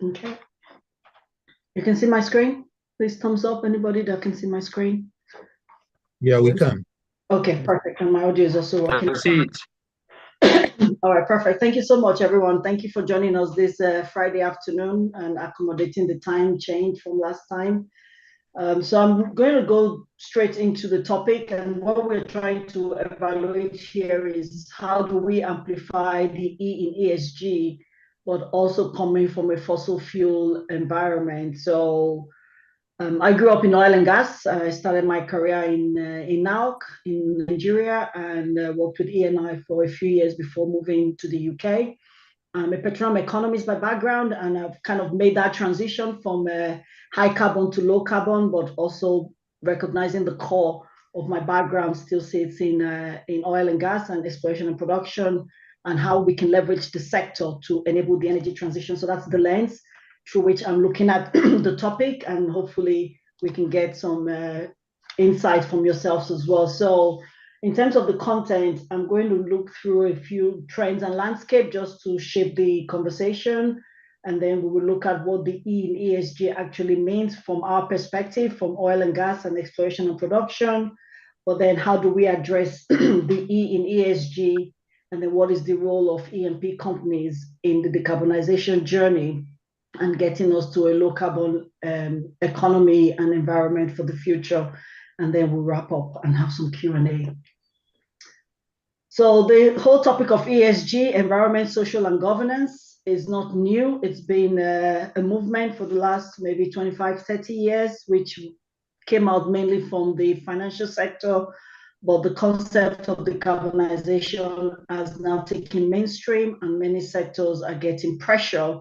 Okay. You can see my screen? Please thumbs up, anybody that can see my screen. Yeah, we can. Okay, perfect. And my audio is also working. I see it. All right, perfect. Thank you so much, everyone. Thank you for joining us this Friday afternoon and accommodating the time change from last time. So I'm going to go straight into the topic, and what we're trying to evaluate here is how do we amplify the E in ESG, but also coming from a fossil fuel environment. So I grew up in oil and gas. I started my career in NAOC in Nigeria and worked with ENI for a few years before moving to the UK. I'm a petroleum economist by background, and I've kind of made that transition from high carbon to low carbon, but also recognizing the core of my background still sits in oil and gas and exploration and production, and how we can leverage the sector to enable the energy transition. So that's the lens through which I'm looking at the topic, and hopefully we can get some insight from yourselves as well. So in terms of the content, I'm going to look through a few trends and landscape just to shape the conversation. And then we will look at what the E in ESG actually means from our perspective, from oil and gas and exploration and production. But then how do we address the E in ESG? And then what is the role of E&P companies in the decarbonization journey and getting us to a low carbon economy and environment for the future? And then we'll wrap up and have some Q&A. So the whole topic of ESG, environment, social, and governance, is not new. It's been a movement for the last maybe 25, 30 years, which came out mainly from the financial sector, but the concept of decarbonization has now taken mainstream, and many sectors are getting pressure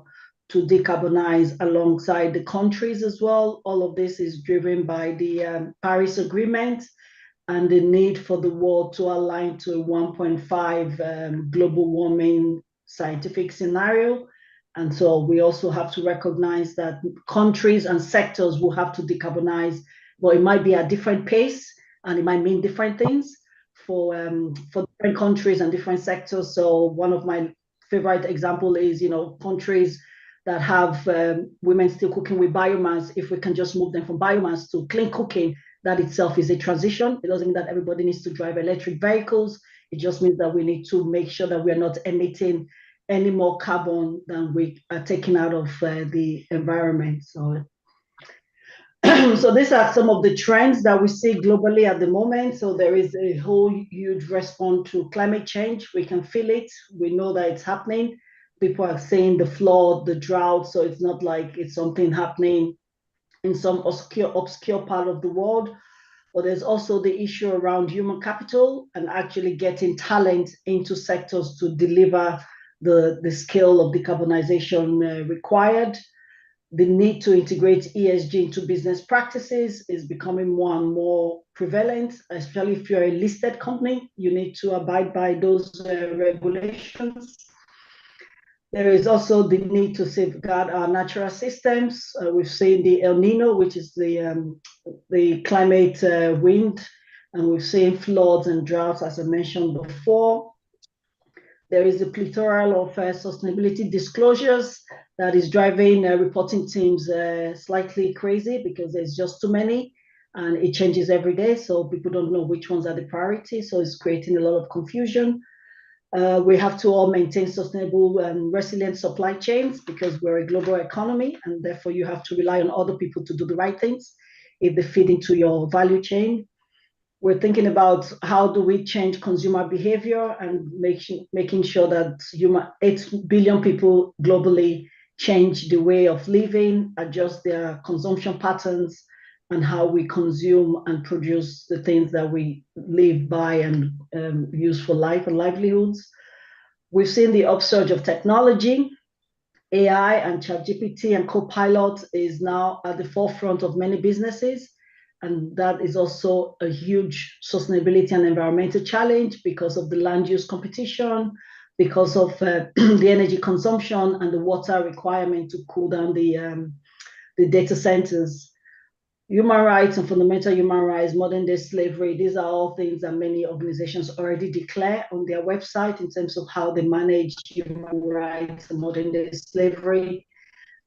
to decarbonize alongside the countries as well. All of this is driven by the Paris Agreement and the need for the world to align to a 1.5 global warming scientific scenario. And so we also have to recognize that countries and sectors will have to decarbonize, but it might be at different pace and it might mean different things for different countries and different sectors. So one of my favorite example is, countries that have women still cooking with biomass. If we can just move them from biomass to clean cooking, that itself is a transition. It doesn't mean that everybody needs to drive electric vehicles. It just means that we need to make sure that we are not emitting any more carbon than we are taking out of the environment. So, so these are some of the trends that we see globally at the moment. So there is a whole huge response to climate change. We can feel it. We know that it's happening. People are saying the flood, the drought. So it's not like it's something happening in some obscure part of the world. But there's also the issue around human capital and actually getting talent into sectors to deliver the scale of decarbonization required. The need to integrate ESG into business practices is becoming more and more prevalent, especially if you're a listed company. You need to abide by those regulations. There is also the need to safeguard our natural systems. We've seen the El Nino, which is the climate wind, and we've seen floods and droughts, as I mentioned before. There is a plethora of sustainability disclosures that is driving reporting teams slightly crazy because there's just too many and it changes every day. So people don't know which ones are the priority. So it's creating a lot of confusion. We have to all maintain sustainable and resilient supply chains because we're a global economy, and therefore you have to rely on other people to do the right things if they fit into your value chain. We're thinking about how do we change consumer behavior and making sure that 8 billion people globally change the way of living, adjust their consumption patterns, and how we consume and produce the things that we live by and use for life and livelihoods. We've seen the upsurge of technology. AI and ChatGPT and Copilot is now at the forefront of many businesses. And that is also a huge sustainability and environmental challenge because of the land use competition, because of the energy consumption and the water requirement to cool down the data centers. Human rights and fundamental human rights, modern day slavery, these are all things that many organizations already declare on their website in terms of how they manage human rights and modern day slavery.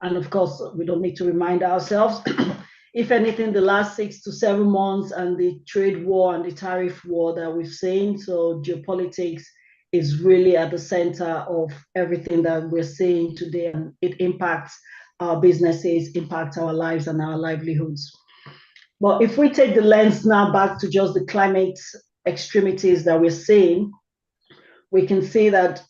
And of course, we don't need to remind ourselves. If anything, the last 6 to 7 months and the trade war and the tariff war that we've seen, so geopolitics is really at the center of everything that we're seeing today, and it impacts our businesses, impacts our lives and our livelihoods. But if we take the lens now back to just the climate extremities that we're seeing, we can see that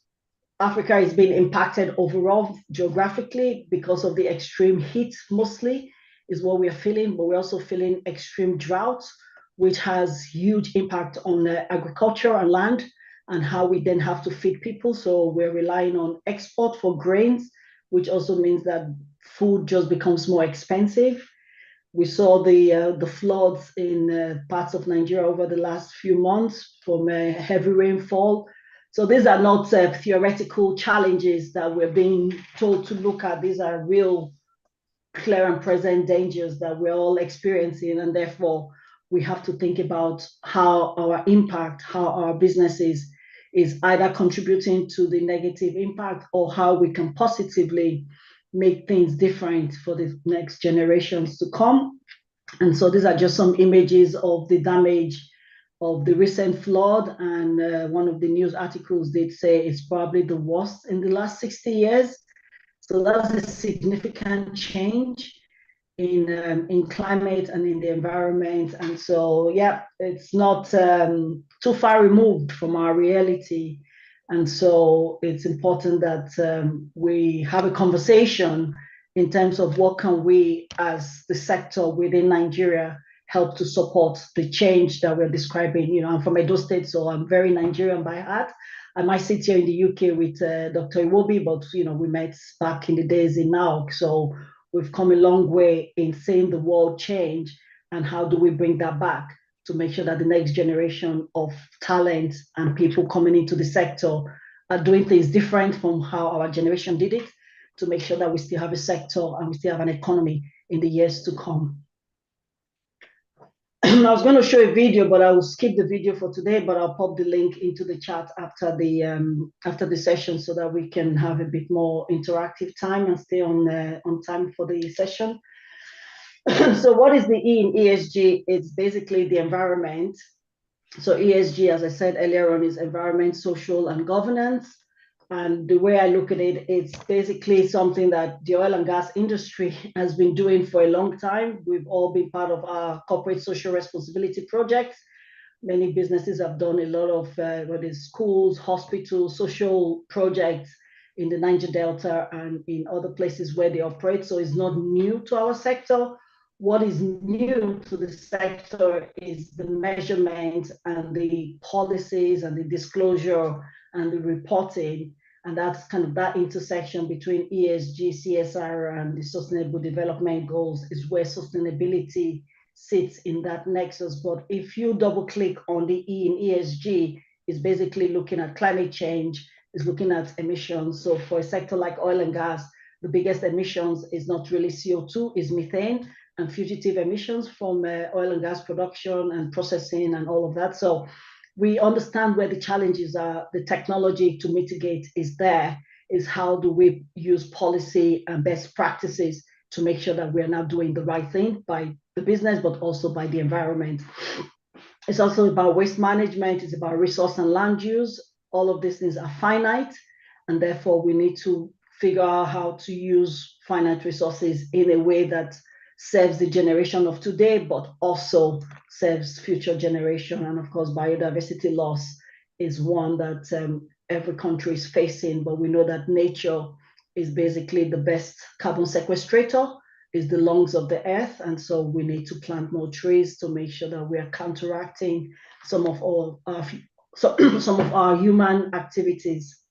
Africa is being impacted overall geographically because of the extreme heat, mostly is what we are feeling, but we're also feeling extreme drought, which has huge impact on agriculture and land and how we then have to feed people. So we're relying on export for grains, which also means that food just becomes more expensive. We saw the floods in parts of Nigeria over the last few months from heavy rainfall. So these are not theoretical challenges that we're being told to look at. These are real, clear and present dangers that we're all experiencing, and therefore we have to think about how our impact, how our businesses is either contributing to the negative impact or how we can positively make things different for the next generations to come. And so these are just some images of the damage of the recent flood. And one of the news articles did say it's probably the worst in the last 60 years. So that's a significant change in climate and in the environment. And so, yeah, it's not too far removed from our reality. And so it's important that we have a conversation in terms of what can we as the sector within Nigeria help to support the change that we're describing. You know, I'm from Edo State, so I'm very Nigerian by heart. I might sit here in the UK with Dr. Iwobi, but you know, we met back in the days in now. So we've come a long way in seeing the world change, and how do we bring that back to make sure that the next generation of talent and people coming into the sector are doing things different from how our generation did it, to make sure that we still have a sector and we still have an economy in the years to come. I was going to show a video, but I will skip the video for today, but I'll pop the link into the chat after the session so that we can have a bit more interactive time and stay on time for the session. So what is the E in ESG? It's basically the environment. So ESG, as I said earlier on, is environment, social, and governance. And the way I look at it, it's basically something that the oil and gas industry has been doing for a long time. We've all been part of our corporate social responsibility projects. Many businesses have done a lot of whether it's schools, hospitals, social projects in the Niger Delta and in other places where they operate. So it's not new to our sector. What is new to the sector is the measurement and the policies and the disclosure and the reporting. And that's kind of that intersection between ESG, CSR, and the Sustainable Development Goals is where sustainability sits in that nexus. But if you double click on the E in ESG, it's basically looking at climate change, is looking at emissions. So for a sector like oil and gas, the biggest emissions is not really CO2, is methane and fugitive emissions from oil and gas production and processing and all of that. So we understand where the challenges are. The technology to mitigate is there. Is how do we use policy and best practices to make sure that we're now doing the right thing by the business, but also by the environment. It's also about waste management. It's about resource and land use. All of these things are finite, and therefore we need to figure out how to use finite resources in a way that serves the generation of today, but also serves future generation. And of course, biodiversity loss is one that every country is facing, but we know that nature is basically the best carbon sequestrator, is the lungs of the earth. And so we need to plant more trees to make sure that we are counteracting some of our human activities.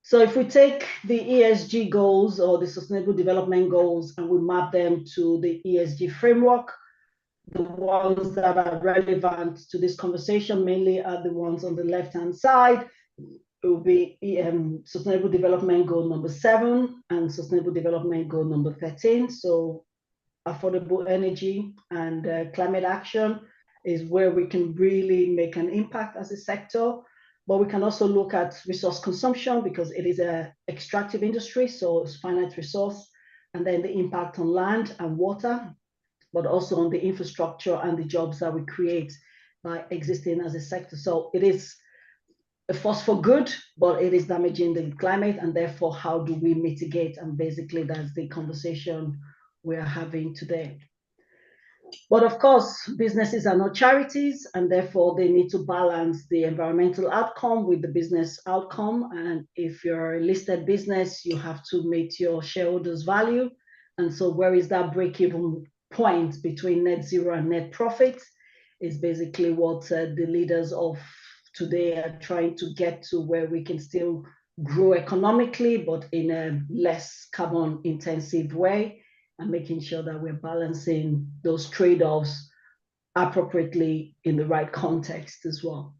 So if we take the ESG goals or the Sustainable Development Goals and we map them to the ESG framework, the ones that are relevant to this conversation mainly are the ones on the left-hand side. It will be Sustainable Development Goal number 7 and Sustainable Development Goal number 13. So affordable energy and climate action is where we can really make an impact as a sector. But we can also look at resource consumption because it is an extractive industry, so it's finite resource, and then the impact on land and water, but also on the infrastructure and the jobs that we create by existing as a sector. So it is a force for good, but it is damaging the climate, and therefore, how do we mitigate? And basically, that's the conversation we're having today. But of course, businesses are not charities, and therefore they need to balance the environmental outcome with the business outcome. And if you're a listed business, you have to meet your shareholders' value. And so, where is that break-even point between net zero and net profit? Is basically what the leaders of today are trying to get to, where we can still grow economically, but in a less carbon intensive way, and making sure that we're balancing those trade-offs appropriately in the right context as well.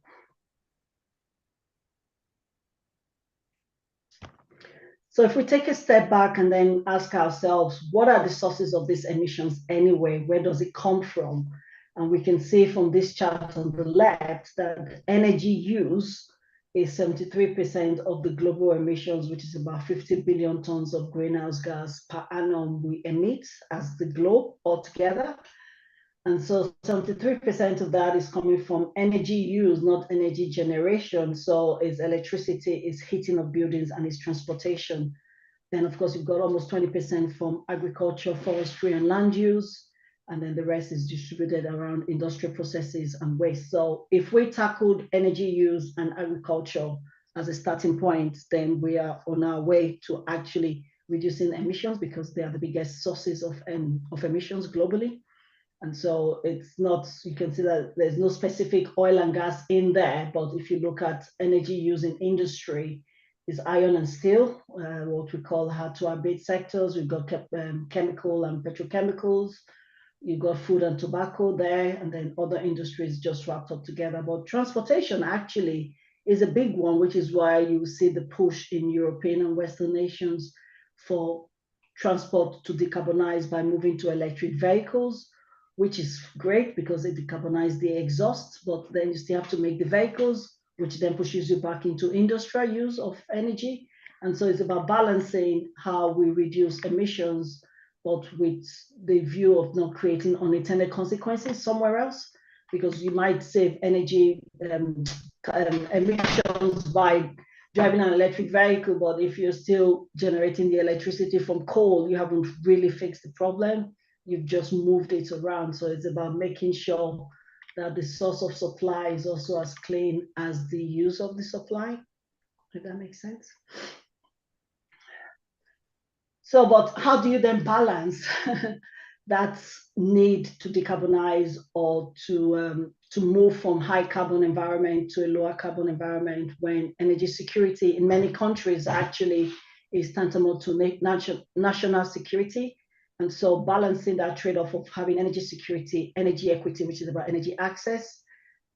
So if we take a step back and then ask ourselves, what are the sources of these emissions anyway? Where does it come from? And we can see from this chart on the left that energy use is 73% of the global emissions, which is about 50 billion tons of greenhouse gas per annum we emit as the globe altogether. And so 73% of that is coming from energy use, not energy generation. So it's electricity, it's heating of buildings, and it's transportation. Then, of course, you've got almost 20% from agriculture, forestry, and land use. And then the rest is distributed around industrial processes and waste. So if we tackled energy use and agriculture as a starting point, then we are on our way to actually reducing emissions, because they are the biggest sources of emissions globally. And so it's not, you can see that there's no specific oil and gas in there, but if you look at energy use in industry, is iron and steel, what we call hard to abate sectors. We've got chemical and petrochemicals. You've got food and tobacco there, and then other industries just wrapped up together. But transportation actually is a big one, which is why you see the push in European and Western nations for transport to decarbonize by moving to electric vehicles, which is great because it decarbonizes the exhaust, but then you still have to make the vehicles, which then pushes you back into industrial use of energy. And so it's about balancing how we reduce emissions, but with the view of not creating unintended consequences somewhere else, because you might save energy emissions by driving an electric vehicle, but if you're still generating the electricity from coal, you haven't really fixed the problem. You've just moved it around. So it's about making sure that the source of supply is also as clean as the use of the supply, if that makes sense. So, but how do you then balance that need to decarbonize or to move from high carbon environment to a lower carbon environment, when energy security in many countries actually is tantamount to national security? And so balancing that trade-off of having energy security, energy equity, which is about energy access,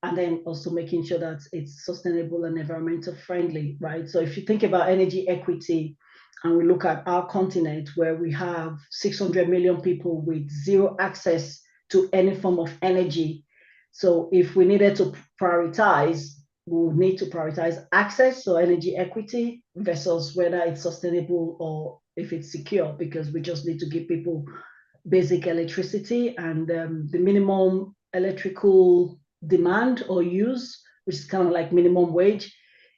and then also making sure that it's sustainable and environmental friendly, right? So if you think about energy equity, and we look at our continent, where we have 600 million people with zero access to any form of energy. So if we needed to prioritize, we would need to prioritize access, so energy equity, versus whether it's sustainable or if it's secure, because we just need to give people basic electricity, and the minimum electrical demand or use, which is kind of like minimum wage,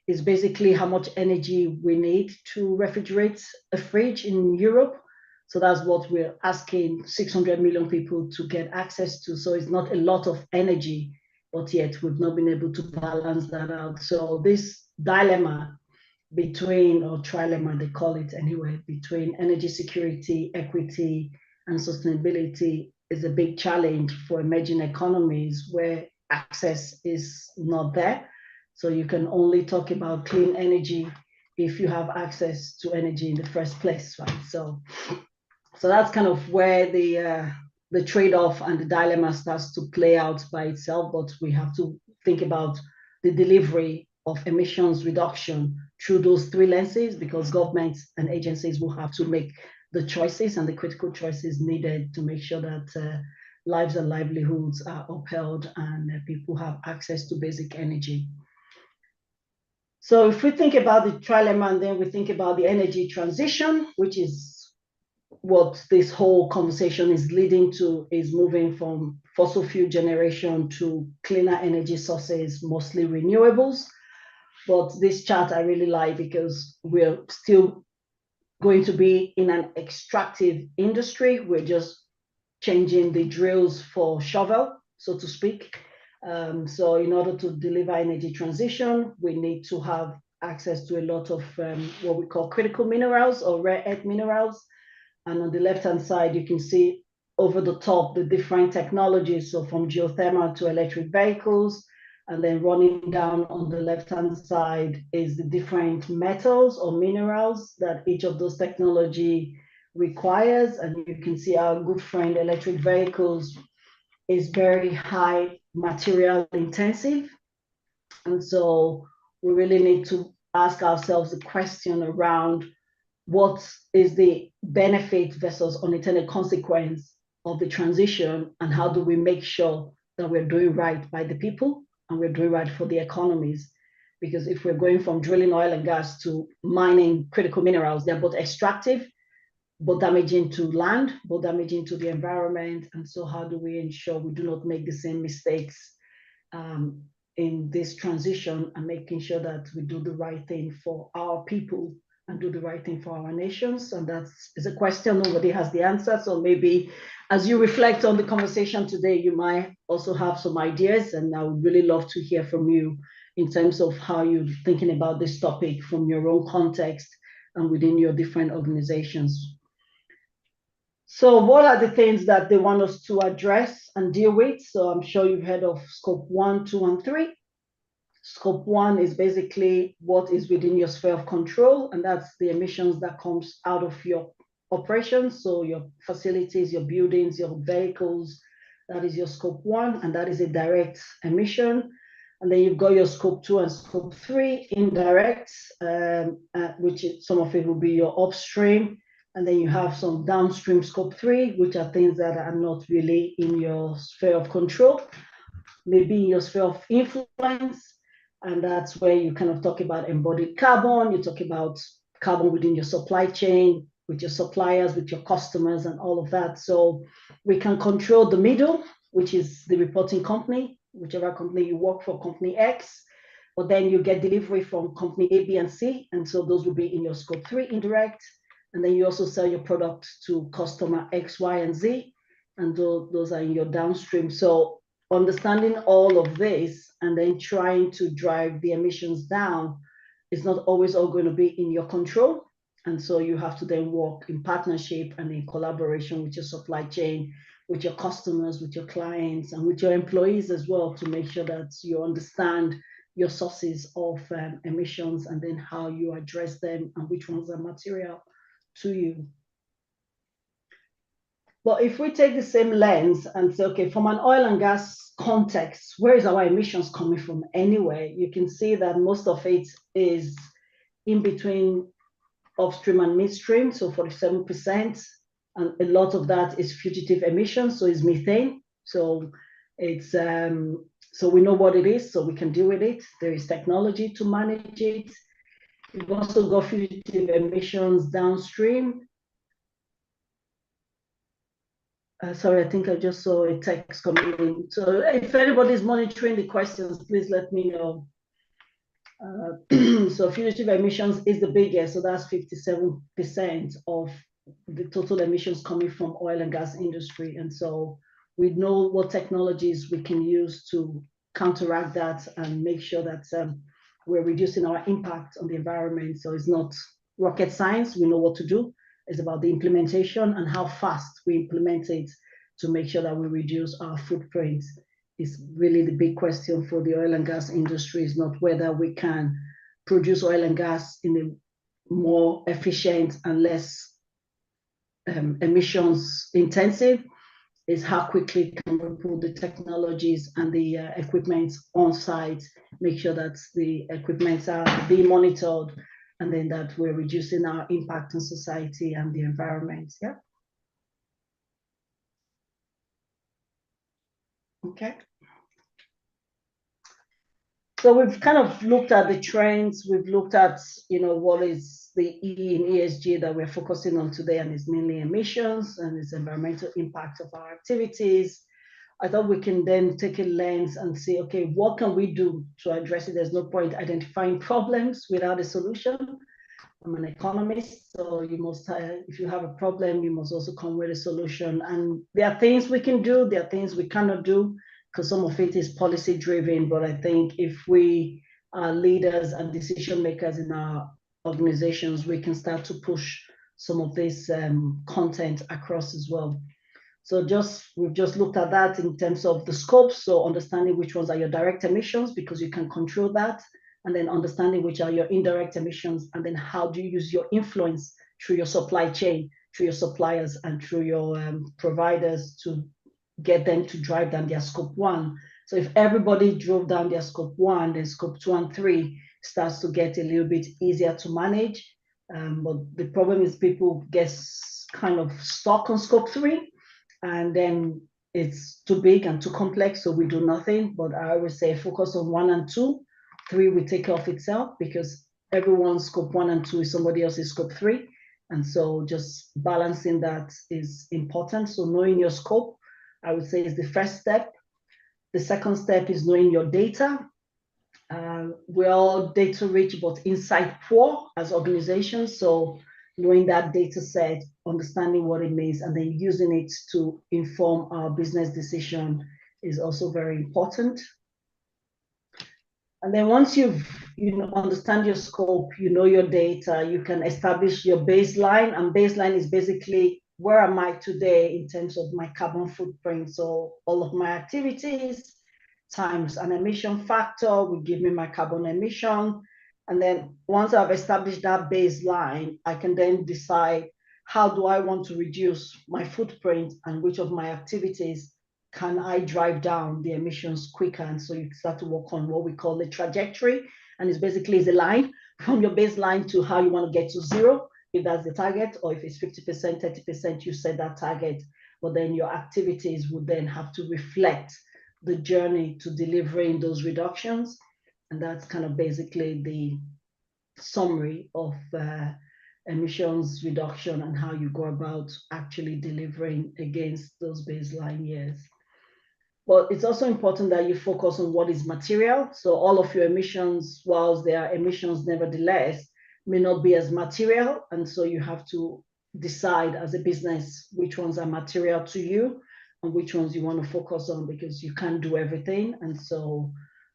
is basically how much energy we need to refrigerate a fridge in Europe. So that's what we're asking 600 million people to get access to. So it's not a lot of energy, but yet we've not been able to balance that out. So this dilemma between, or trilemma they call it anyway, between energy security, equity, and sustainability is a big challenge for emerging economies where access is not there. So you can only talk about clean energy if you have access to energy in the first place, right? So that's kind of where the trade-off and the dilemma starts to play out by itself. But we have to think about the delivery of emissions reduction through those three lenses, because governments and agencies will have to make the choices and the critical choices needed to make sure that lives and livelihoods are upheld and people have access to basic energy. So if we think about the trilemma, and then we think about the energy transition, which is what this whole conversation is leading to, is moving from fossil fuel generation to cleaner energy sources, mostly renewables. But this chart I really like because we're still going to be in an extractive industry. We're just changing the drills for shovel, so to speak. So in order to deliver energy transition, we need to have access to a lot of what we call critical minerals or rare earth minerals. And on the left-hand side, you can see over the top the different technologies. So from geothermal to electric vehicles, and then running down on the left-hand side is the different metals or minerals that each of those technology requires. And you can see our good friend electric vehicles is very high material intensive. And so we really need to ask ourselves the question around what is the benefit versus unintended consequence of the transition, and how do we make sure that we're doing right by the people and we're doing right for the economies. Because if we're going from drilling oil and gas to mining critical minerals, they're both extractive, both damaging to land, both damaging to the environment. And so how do we ensure we do not make the same mistakes in this transition, and making sure that we do the right thing for our people and do the right thing for our nations? And that is a question nobody has the answer. So maybe as you reflect on the conversation today, you might also have some ideas, and I would really love to hear from you in terms of how you're thinking about this topic from your own context and within your different organizations. So what are the things that they want us to address and deal with? So I'm sure you've heard of scope 1, 2, and 3. Scope 1 is basically what is within your sphere of control, and that's the emissions that comes out of your operations. So your facilities, your buildings, your vehicles, that is your scope 1, and that is a direct emission. And then you've got your scope 2 and scope 3, indirect, which some of it will be your upstream. And then you have some downstream scope 3, which are things that are not really in your sphere of control, maybe in your sphere of influence. And that's where you kind of talk about embodied carbon, you talk about carbon within your supply chain, with your suppliers, with your customers, and all of that. So we can control the middle, which is the reporting company, whichever company you work for, company X, but then you get delivery from company A, B, and C. And so those will be in your scope 3 indirect. And then you also sell your product to customer X, Y, and Z. And those are in your downstream. So understanding all of this and then trying to drive the emissions down is not always all going to be in your control. And so you have to then work in partnership and in collaboration with your supply chain, with your customers, with your clients, and with your employees as well, to make sure that you understand your sources of emissions, and then how you address them and which ones are material to you. But if we take the same lens and say, okay, from an oil and gas context, where is our emissions coming from anyway? You can see that most of it is in between upstream and midstream, so 47%. And a lot of that is fugitive emissions, so it's methane. So it's so we know what it is, so we can deal with it. There is technology to manage it. We've also got fugitive emissions downstream. Sorry, I think I just saw a text coming in. So if anybody's monitoring the questions, please let me know. So fugitive emissions is the biggest, so that's 57% of the total emissions coming from oil and gas industry. And so we know what technologies we can use to counteract that and make sure that we're reducing our impact on the environment. So it's not rocket science, we know what to do. It's about the implementation and how fast we implement it to make sure that we reduce our footprint. Is really the big question for the oil and gas industry, is not whether we can produce oil and gas in a more efficient and less emissions intensive, is how quickly can we put the technologies and the equipment on site, make sure that the equipment are being monitored, and then that we're reducing our impact on society and the environment. Yeah. Okay. So we've kind of looked at the trends. We've looked at, what is the E in ESG that we're focusing on today, and it's mainly emissions and its environmental impact of our activities. I thought we can then take a lens and say, okay, what can we do to address it? There's no point identifying problems without a solution. I'm an economist, so you must, if you have a problem, you must also come with a solution. And there are things we can do, there are things we cannot do, because some of it is policy driven. But I think if we are leaders and decision makers in our organizations, we can start to push some of this content across as well. So we've just looked at that in terms of the scope. So understanding which ones are your direct emissions, because you can control that, and then understanding which are your indirect emissions, and then how do you use your influence through your supply chain, through your suppliers, and through your providers to get them to drive down their scope one. So if everybody drove down their scope one, then scope 2 and 3 starts to get a little bit easier to manage. But the problem is people get kind of stuck on scope 3, and then it's too big and too complex, so we do nothing. But I always say focus on 1 and 2. 3 will take care of itself, because everyone's scope 1 and 2 is somebody else's scope 3. And so just balancing that is important. So knowing your scope, I would say, is the first step. The second step is knowing your data. We're all data rich, but insight poor as organizations. So knowing that data set, understanding what it means, and then using it to inform our business decision is also very important. And then once you've understand your scope, your data, you can establish your baseline. And baseline is basically, where am I today in terms of my carbon footprint? So all of my activities times an emission factor will give me my carbon emission. And then once I've established that baseline, I can then decide, how do I want to reduce my footprint, and which of my activities can I drive down the emissions quicker? And so you start to work on what we call the trajectory. And it's basically the line from your baseline to how you want to get to zero, if that's the target, or if it's 50%, 30%, you set that target. But then your activities would then have to reflect the journey to delivering those reductions. And that's kind of basically the summary of emissions reduction and how you go about actually delivering against those baseline years. But it's also important that you focus on what is material. So all of your emissions, whilst they are emissions nevertheless, may not be as material. And so you have to decide as a business which ones are material to you and which ones you want to focus on, because you can't do everything. And so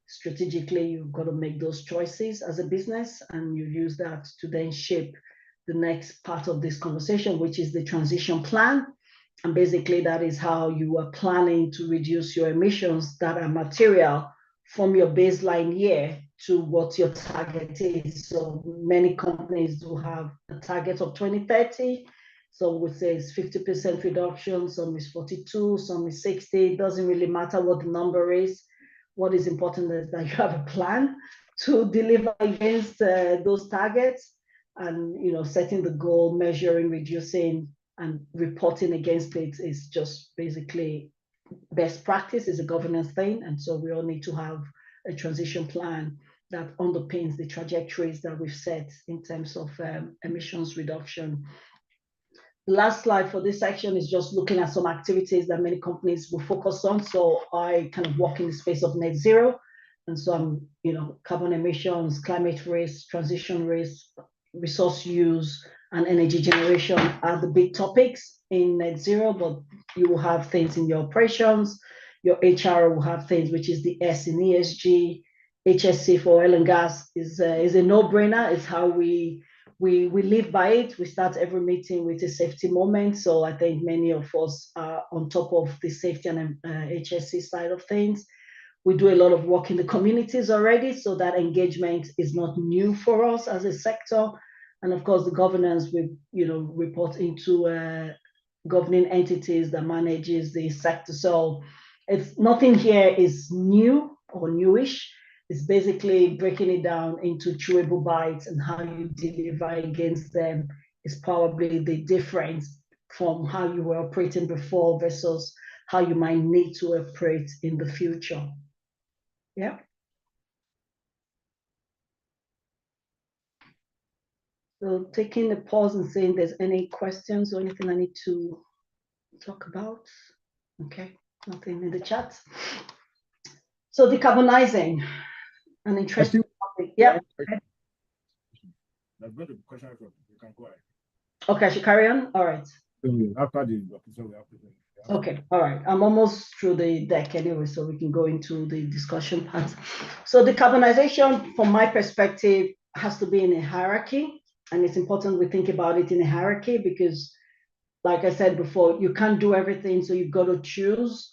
strategically, you've got to make those choices as a business, and you use that to then shape the next part of this conversation, which is the transition plan. And basically, that is how you are planning to reduce your emissions that are material from your baseline year to what your target is. So many companies do have a target of 2030. Some would say it's 50% reduction, some is 42, some is 60. It doesn't really matter what the number is. What is important is that you have a plan to deliver against those targets, and setting the goal, measuring, reducing, and reporting against it is just basically best practice. Is a governance thing. And so we all need to have a transition plan that underpins the trajectories that we've set in terms of emissions reduction. The last slide for this section is just looking at some activities that many companies will focus on. So I kind of work in the space of net zero. And so I'm, carbon emissions, climate risk, transition risk, resource use, and energy generation are the big topics in net zero. But you will have things in your operations. Your HR will have things, which is the S in ESG. HSC for oil and gas is a no-brainer. It's how we live by it. We start every meeting with a safety moment. So I think many of us are on top of the safety and HSC side of things. We do a lot of work in the communities already, so that engagement is not new for us as a sector. And of course, the governance, we report into governing entities that manages the sector. So it's nothing here is new or newish. It's basically breaking it down into chewable bites, and how you deliver against them is probably the difference from how you were operating before versus how you might need to operate in the future. Yeah. So taking a pause and saying there's any questions or anything I need to talk about. Okay, nothing in the chat. So decarbonizing, an interesting topic. Yeah. There's going to be question from you can go ahead. Okay, I should carry on. All right. After the documentation, we have to. Okay, all right. I'm almost through the deck anyway, so we can go into the discussion part. So decarbonization, from my perspective, has to be in a hierarchy, and it's important we think about it in a hierarchy because, like I said before, you can't do everything, so you've got to choose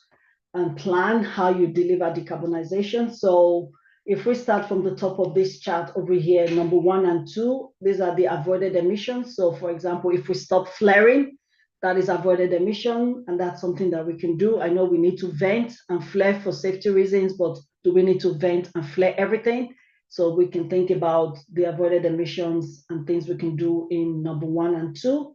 and plan how you deliver decarbonization. So if we start from the top of this chart over here, number 1 and 2, these are the avoided emissions. So for example, if we stop flaring, that is avoided emission, and that's something that we can do. I know we need to vent and flare for safety reasons, but do we need to vent and flare everything? So we can think about the avoided emissions and things we can do in number 1 and 2.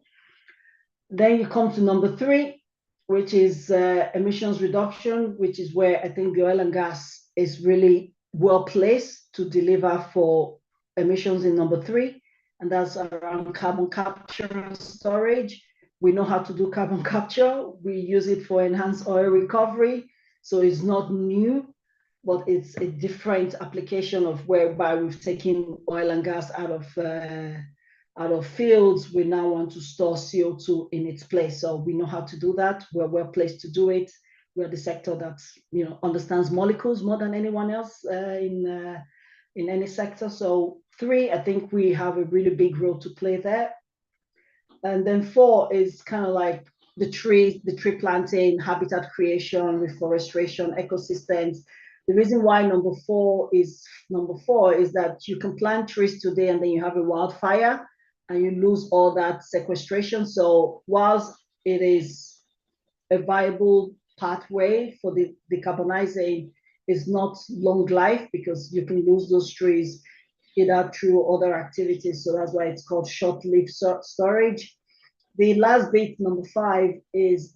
Then you come to number 3, which is emissions reduction, which is where I think the oil and gas is really well placed to deliver for emissions in number 3, and that's around carbon capture and storage. We know how to do carbon capture. We use it for enhanced oil recovery, so it's not new, but it's a different application of whereby we've taken oil and gas out of fields. We now want to store CO2 in its place. So we know how to do that. We're well placed to do it. We're the sector that understands molecules more than anyone else in any sector. So 3, I think we have a really big role to play there. And then 4 is kind of like the tree planting, habitat creation, reforestation, ecosystems. The reason why number 4 is that you can plant trees today and then you have a wildfire and you lose all that sequestration. So whilst it is a viable pathway for the decarbonizing, is not long life because you can lose those trees either through other activities. So that's why it's called short-lived storage. The last bit, number 5, is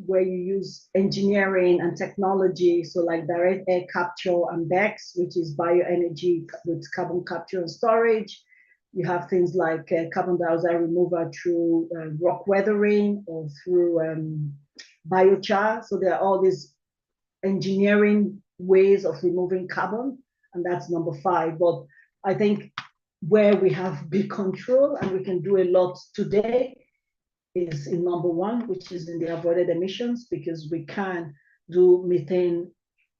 where you use engineering and technology. So like direct air capture and BECCS, which is bioenergy with carbon capture and storage. You have things like carbon dioxide removal through rock weathering or through biochar. So there are all these engineering ways of removing carbon, and that's number 5. But I think where we have big control and we can do a lot today is in number 1, which is in the avoided emissions, because we can do methane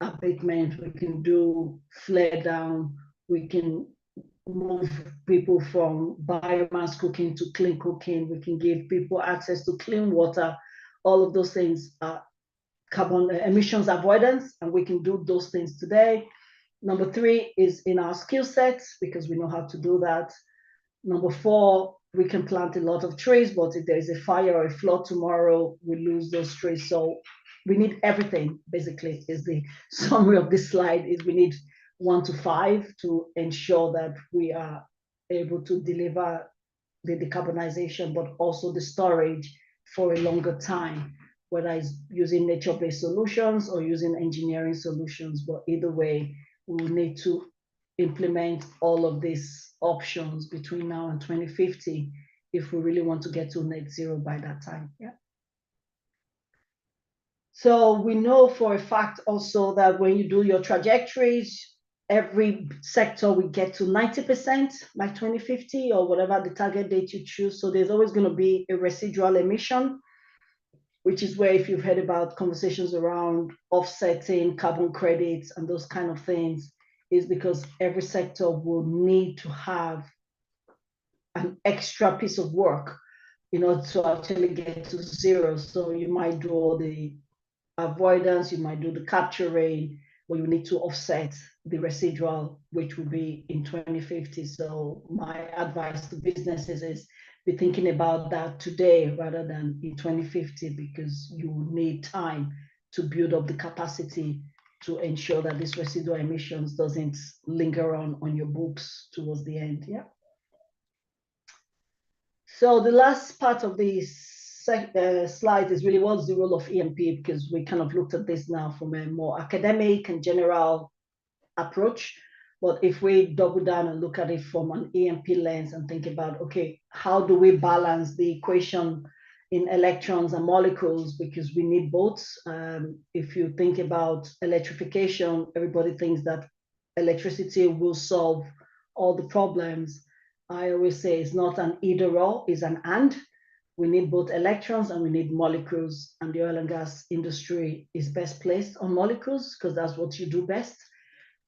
abatement, we can do flare down, we can move people from biomass cooking to clean cooking, we can give people access to clean water. All of those things are carbon emissions avoidance, and we can do those things today. Number 3 is in our skill sets because we know how to do that. Number 4, we can plant a lot of trees, but if there's a fire or a flood tomorrow, we lose those trees. So we need everything, basically, is the summary of this slide, is we need 1 to 5 to ensure that we are able to deliver the decarbonization, but also the storage for a longer time, whether it's using nature-based solutions or using engineering solutions. But either way, we will need to implement all of these options between now and 2050 if we really want to get to net zero by that time. Yeah. So we know for a fact also that when you do your trajectories, every sector will get to 90% by 2050 or whatever the target date you choose. So there's always going to be a residual emission, which is where, if you've heard about conversations around offsetting carbon credits and those kind of things, is because every sector will need to have an extra piece of work in order to actually get to zero. So you might do all the avoidance, you might do the capturing, but you need to offset the residual, which will be in 2050. So my advice to businesses is be thinking about that today rather than in 2050, because you need time to build up the capacity to ensure that this residual emissions doesn't linger on your books towards the end. Yeah. So the last part of this slide is really what's the role of E&P, because we kind of looked at this now from a more academic and general approach. But if we double down and look at it from an EMP lens and think about, okay, how do we balance the equation in electrons and molecules, because we need both. If you think about electrification, everybody thinks that electricity will solve all the problems. I always say it's not an either or, it's an and. We need both electrons and we need molecules, and the oil and gas industry is best placed on molecules because that's what you do best.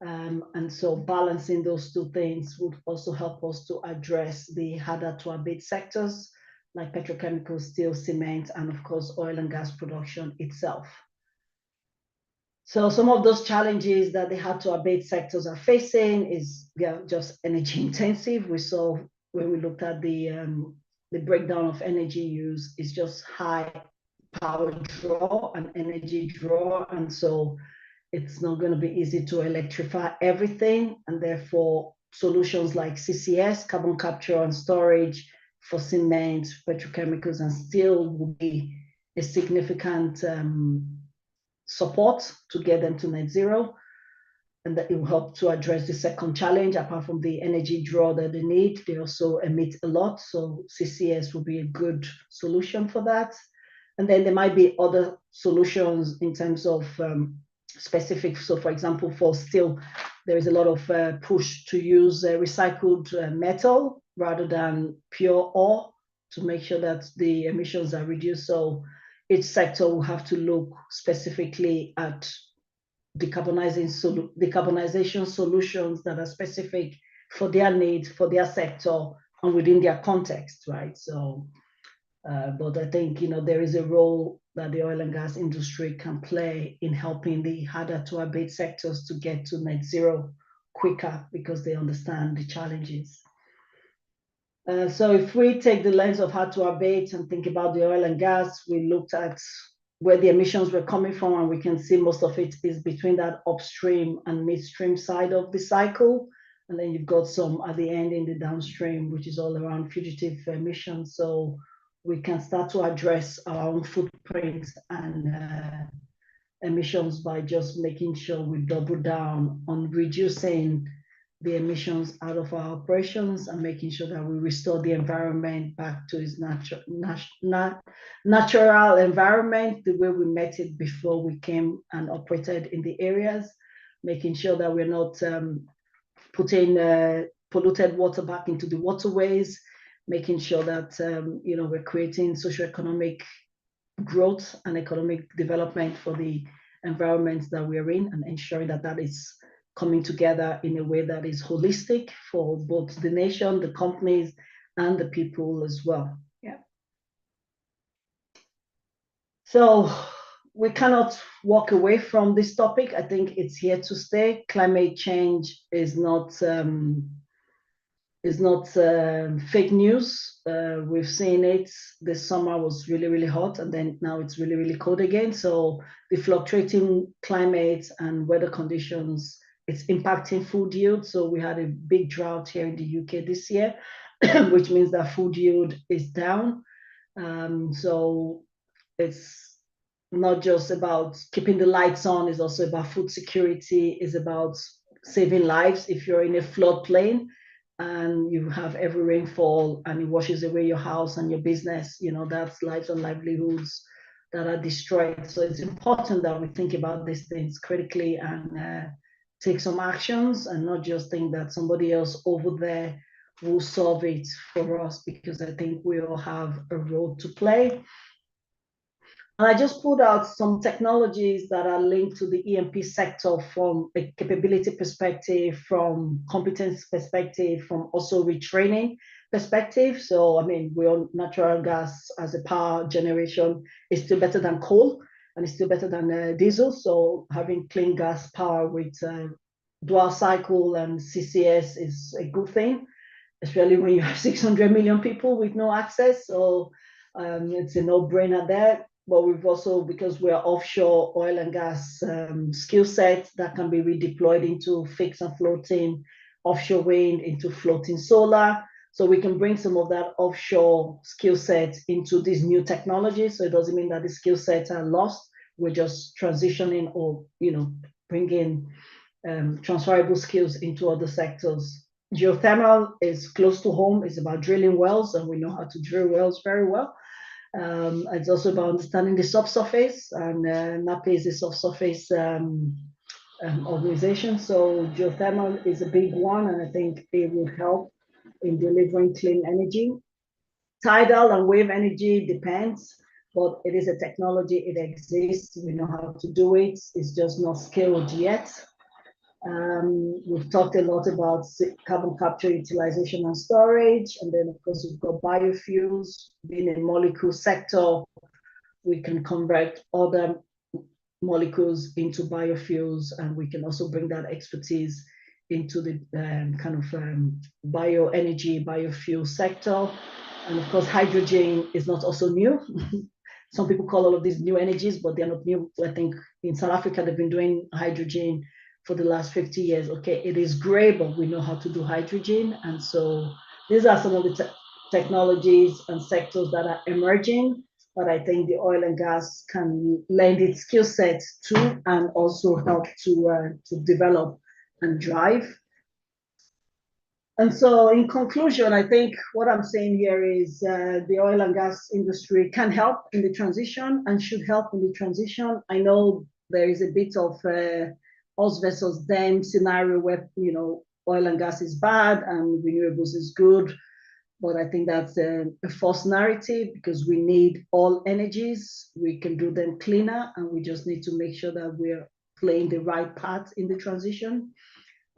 And so balancing those two things would also help us to address the harder to abate sectors like petrochemicals, steel, cement, and of course, oil and gas production itself. So some of those challenges that the hard to abate sectors are facing is just energy intensive. We saw when we looked at the breakdown of energy use is just high power draw and energy draw. And so it's not going to be easy to electrify everything, and therefore solutions like CCS, carbon capture and storage for cement, petrochemicals, and steel will be a significant support to get them to net zero. And that it will help to address the second challenge. Apart from the energy draw that they need, they also emit a lot. So CCS will be a good solution for that. And then there might be other solutions in terms of specific. So for example, for steel, there is a lot of push to use recycled metal rather than pure ore to make sure that the emissions are reduced. So each sector will have to look specifically at decarbonization solutions that are specific for their needs, for their sector, and within their context, right? So, but I think, there is a role that the oil and gas industry can play in helping the harder to abate sectors to get to net zero quicker because they understand the challenges. So if we take the lens of hard to abate and think about the oil and gas, we looked at where the emissions were coming from, and we can see most of it is between that upstream and midstream side of the cycle. And then you've got some at the end in the downstream, which is all around fugitive emissions. So we can start to address our own footprint and emissions by just making sure we double down on reducing the emissions out of our operations and making sure that we restore the environment back to its natural environment, the way we met it before we came and operated in the areas, making sure that we're not putting polluted water back into the waterways, making sure that we're creating socioeconomic growth and economic development for the environments that we're in, and ensuring that that is coming together in a way that is holistic for both the nation, the companies, and the people as well. Yeah. So we cannot walk away from this topic. I think it's here to stay. Climate change is not fake news. We've seen it. This summer was really, really hot, and then now it's really, really cold again. So the fluctuating climate and weather conditions, it's impacting food yield. So we had a big drought here in the UK this year, which means that food yield is down. So it's not just about keeping the lights on, it's also about food security, it's about saving lives. If you're in a floodplain and you have every rainfall and it washes away your house and your business, that's lives and livelihoods that are destroyed. So it's important that we think about these things critically and take some actions, and not just think that somebody else over there will solve it for us, because I think we all have a role to play. And I just pulled out some technologies that are linked to the EMP sector from a capability perspective, from competence perspective, from also retraining perspective. So, I mean, natural gas as a power generation is still better than coal, and it's still better than diesel. So having clean gas power with dual cycle and CCS is a good thing, especially when you have 600 million people with no access. So it's a no-brainer there. But we've also, because we're offshore oil and gas skill sets that can be redeployed into fixed and floating offshore wind, into floating solar. So we can bring some of that offshore skill set into these new technologies. So it doesn't mean that the skill sets are lost. We're just transitioning or, bringing transferable skills into other sectors. Geothermal is close to home. It's about drilling wells, and we know how to drill wells very well. It's also about understanding the subsurface, and NAPE is a subsurface organization. So geothermal is a big one, and I think it will help in delivering clean energy. Tidal and wave energy depends, but it is a technology, it exists, we know how to do it, it's just not scaled yet. We've talked a lot about carbon capture, utilization, and storage, and then of course we've got biofuels. Being a molecule sector, we can convert other molecules into biofuels, and we can also bring that expertise into the bioenergy, biofuel sector. And of course, hydrogen is not also new. Some people call all of these new energies, but they're not new. I think in South Africa, they've been doing hydrogen for the last 50 years. Okay, it is gray, but we know how to do hydrogen. And so these are some of the technologies and sectors that are emerging, but I think the oil and gas can lend its skill set to, and also help to develop and drive. And so in conclusion, I think what I'm saying here is the oil and gas industry can help in the transition and should help in the transition. I know there is a bit of us versus them scenario where, you know, oil and gas is bad and renewables is good. But I think that's a false narrative, because we need all energies. We can do them cleaner, and we just need to make sure that we're playing the right path in the transition.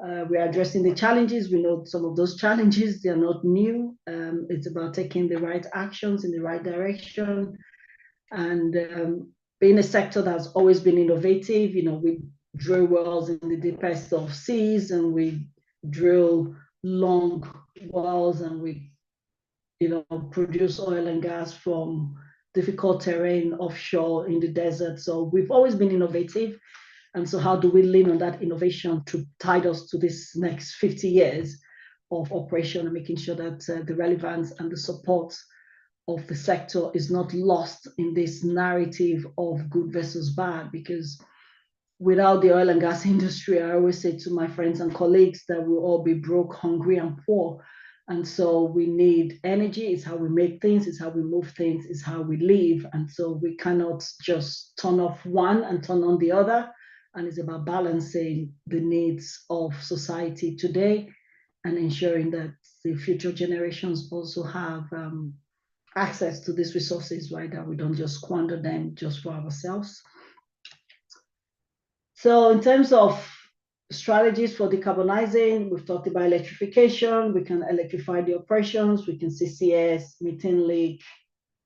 We're addressing the challenges. We know some of those challenges, they're not new. It's about taking the right actions in the right direction, and being a sector that's always been innovative. You know, we drill wells in the deepest of seas, and we drill long wells, and we, you know, produce oil and gas from difficult terrain offshore in the desert. So we've always been innovative. And so how do we lean on that innovation to tide us to this next 50 years of operation, and making sure that the relevance and the support of the sector is not lost in this narrative of good versus bad? Because without the oil and gas industry, I always say to my friends and colleagues that we'll all be broke, hungry, and poor. And so we need energy. It's how we make things, it's how we move things, it's how we live. And so we cannot just turn off one and turn on the other. And it's about balancing the needs of society today and ensuring that the future generations also have access to these resources, right? That we don't just squander them just for ourselves. So in terms of strategies for decarbonizing, we've talked about electrification. We can electrify the operations. We can CCS, methane leak,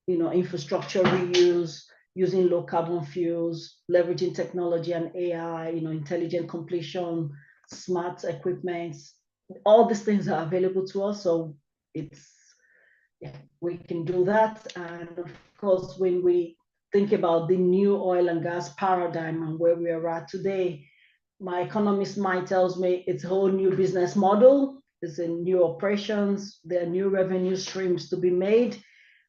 you know, infrastructure reuse, using low carbon fuels, leveraging technology and AI, you know, intelligent completion, smart equipment. All these things are available to us. So it's, yeah, we can do that. And of course, when we think about the new oil and gas paradigm and where we are at today, my economist mind tells me it's a whole new business model. It's a new operations. There are new revenue streams to be made.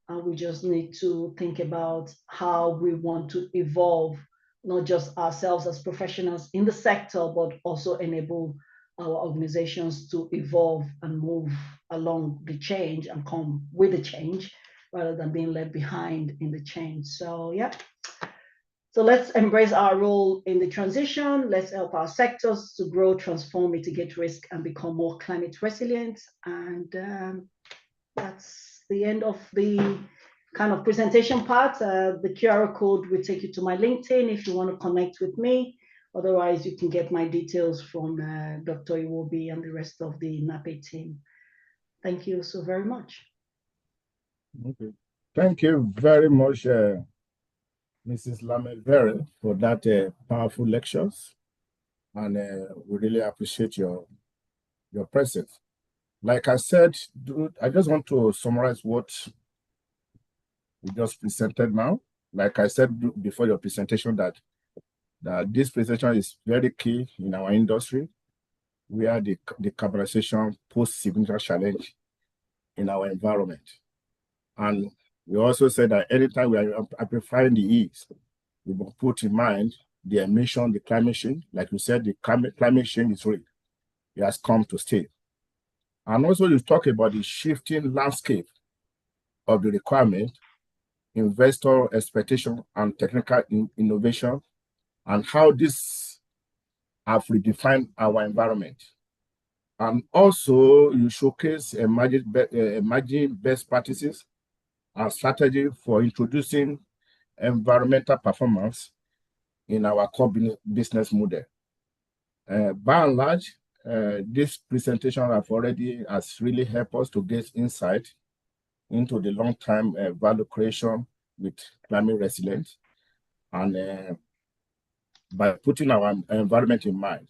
And we just need to think about how we want to evolve, not just ourselves as professionals in the sector, but also enable our organizations to evolve and move along the change and come with the change, rather than being left behind in the change. So, yeah. So let's embrace our role in the transition. Let's help our sectors to grow, transform, mitigate risk, and become more climate resilient. And that's the end of the kind of presentation part. The QR code will take you to my LinkedIn if you want to connect with me. Otherwise, you can get my details from Dr. Iwobi and the rest of the NAPE team. Thank you so very much. Okay. Thank you very much, Mrs. Verre, for that powerful lectures. And we really appreciate your presence. Like I said, I just want to summarize what we just presented now. Like I said before your presentation, that this presentation is very key in our industry, where the decarbonization poses significant challenge in our environment. And we also said that anytime we are amplifying the E's, we must put in mind the emission, the climate change. Like you said, the climate change is real. It has come to stay. And also you talk about the shifting landscape of the requirement, investor expectation, and technical innovation, and how this have redefined our environment. And also you showcase emerging best practices and strategy for introducing environmental performance in our core business model. By and large, this presentation has really helped us to get insight into the long-term value creation with climate resilience, and by putting our environment in mind.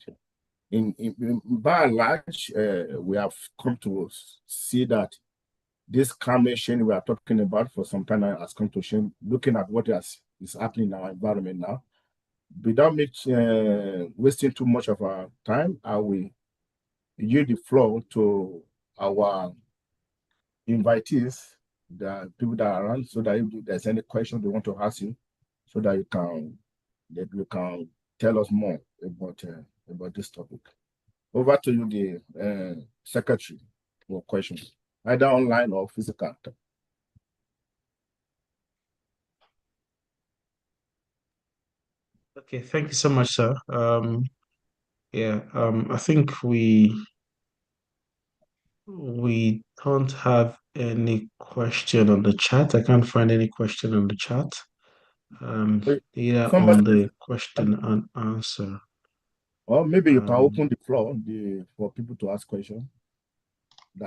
By and large, we have come to see that this climate change we are talking about for some time now has come to change, looking at what is happening in our environment now. Without wasting too much of our time, I will yield the floor to our invitees, the people that are around, so that if there's any question they want to ask you, so that you can tell us more about this topic. Over to you, the secretary, for questions, either online or physical. Okay, thank you so much, sir. I think we don't have any question on the chat. I can't find any question on the chat. On the question and answer. Or maybe you can open the floor for people to ask questions.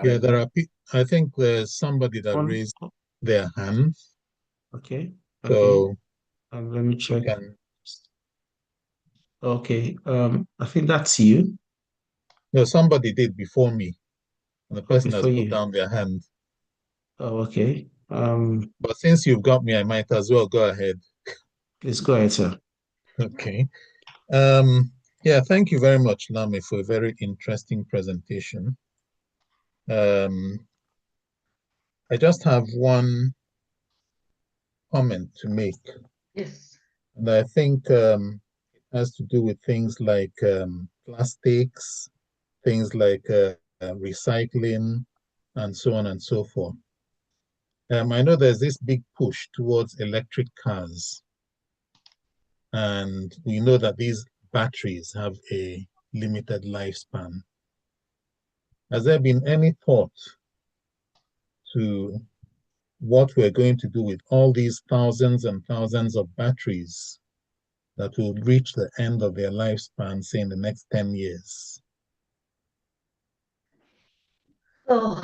Yeah, there are. I think there's somebody that raised their hand. Okay. So let me check. Okay. I think that's you. No, somebody did before me. And the person has put down their hand. Oh, okay. But since you've got me, I might as well go ahead. Please go ahead, sir. Okay. Yeah, thank you very much, Lame, for a very interesting presentation. I just have one comment to make. Yes. And I think it has to do with things like plastics, things like recycling, and so on and so forth. I know there's this big push towards electric cars. And we know that these batteries have a limited lifespan. Has there been any thought to what we're going to do with all these thousands and thousands of batteries that will reach the end of their lifespan, say in the next 10 years? So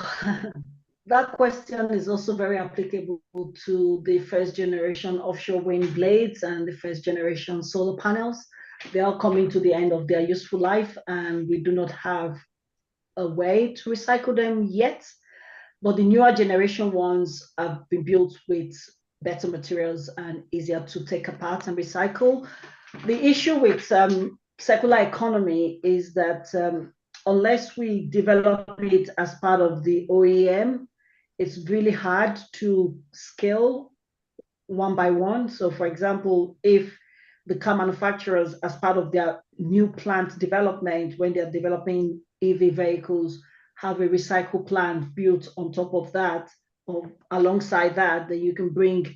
that question is also very applicable to the first generation offshore wind blades and the first generation solar panels. They are coming to the end of their useful life, and we do not have a way to recycle them yet. But the newer generation ones have been built with better materials and easier to take apart and recycle. The issue with circular economy is that unless we develop it as part of the OEM, it's really hard to scale one by one. So for example, if the car manufacturers, as part of their new plant development, when they're developing EV vehicles, have a recycle plant built on top of that, or alongside that, then you can bring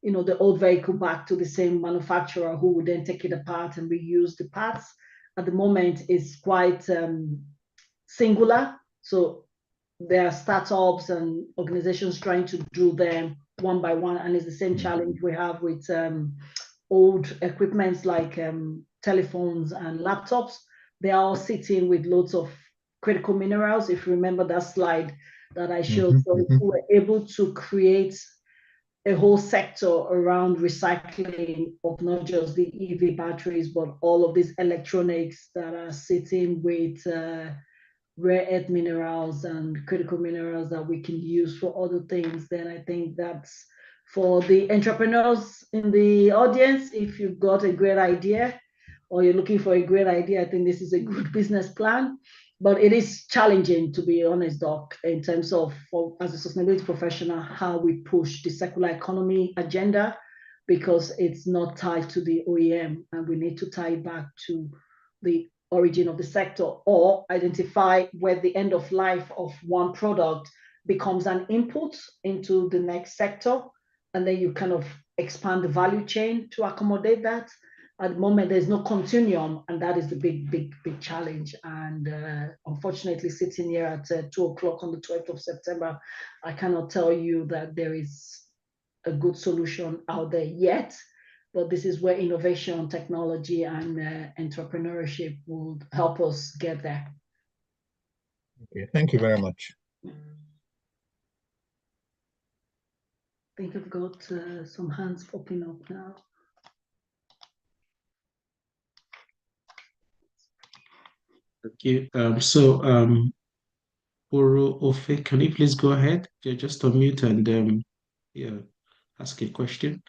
the old vehicle back to the same manufacturer, who would then take it apart and reuse the parts. At the moment, it's quite singular. So there are startups and organizations trying to do them one by one, and it's the same challenge we have with old equipments like telephones and laptops. They are all sitting with loads of critical minerals. If you remember that slide that I showed, so we were able to create a whole sector around recycling of not just the EV batteries, but all of these electronics that are sitting with rare earth minerals and critical minerals that we can use for other things. Then I think that's for the entrepreneurs in the audience. If you've got a great idea or you're looking for a great idea, I think this is a good business plan. But it is challenging, to be honest, Doc, in terms of, as a sustainability professional, how we push the circular economy agenda. because it's not tied to the OEM, and we need to tie it back to the origin of the sector, or identify where the end of life of one product becomes an input into the next sector, and then you kind of expand the value chain to accommodate that. At the moment, there's no continuum, and that is the big challenge. And unfortunately, sitting here at 2 o'clock on the 12th of September, I cannot tell you that there is a good solution out there yet. But this is where innovation, technology, and entrepreneurship will help us get there. Okay, thank you very much. I think I've got some hands popping up now. Thank you. Oro Ofe, can you please go ahead? Yeah, just unmute and yeah, ask a question.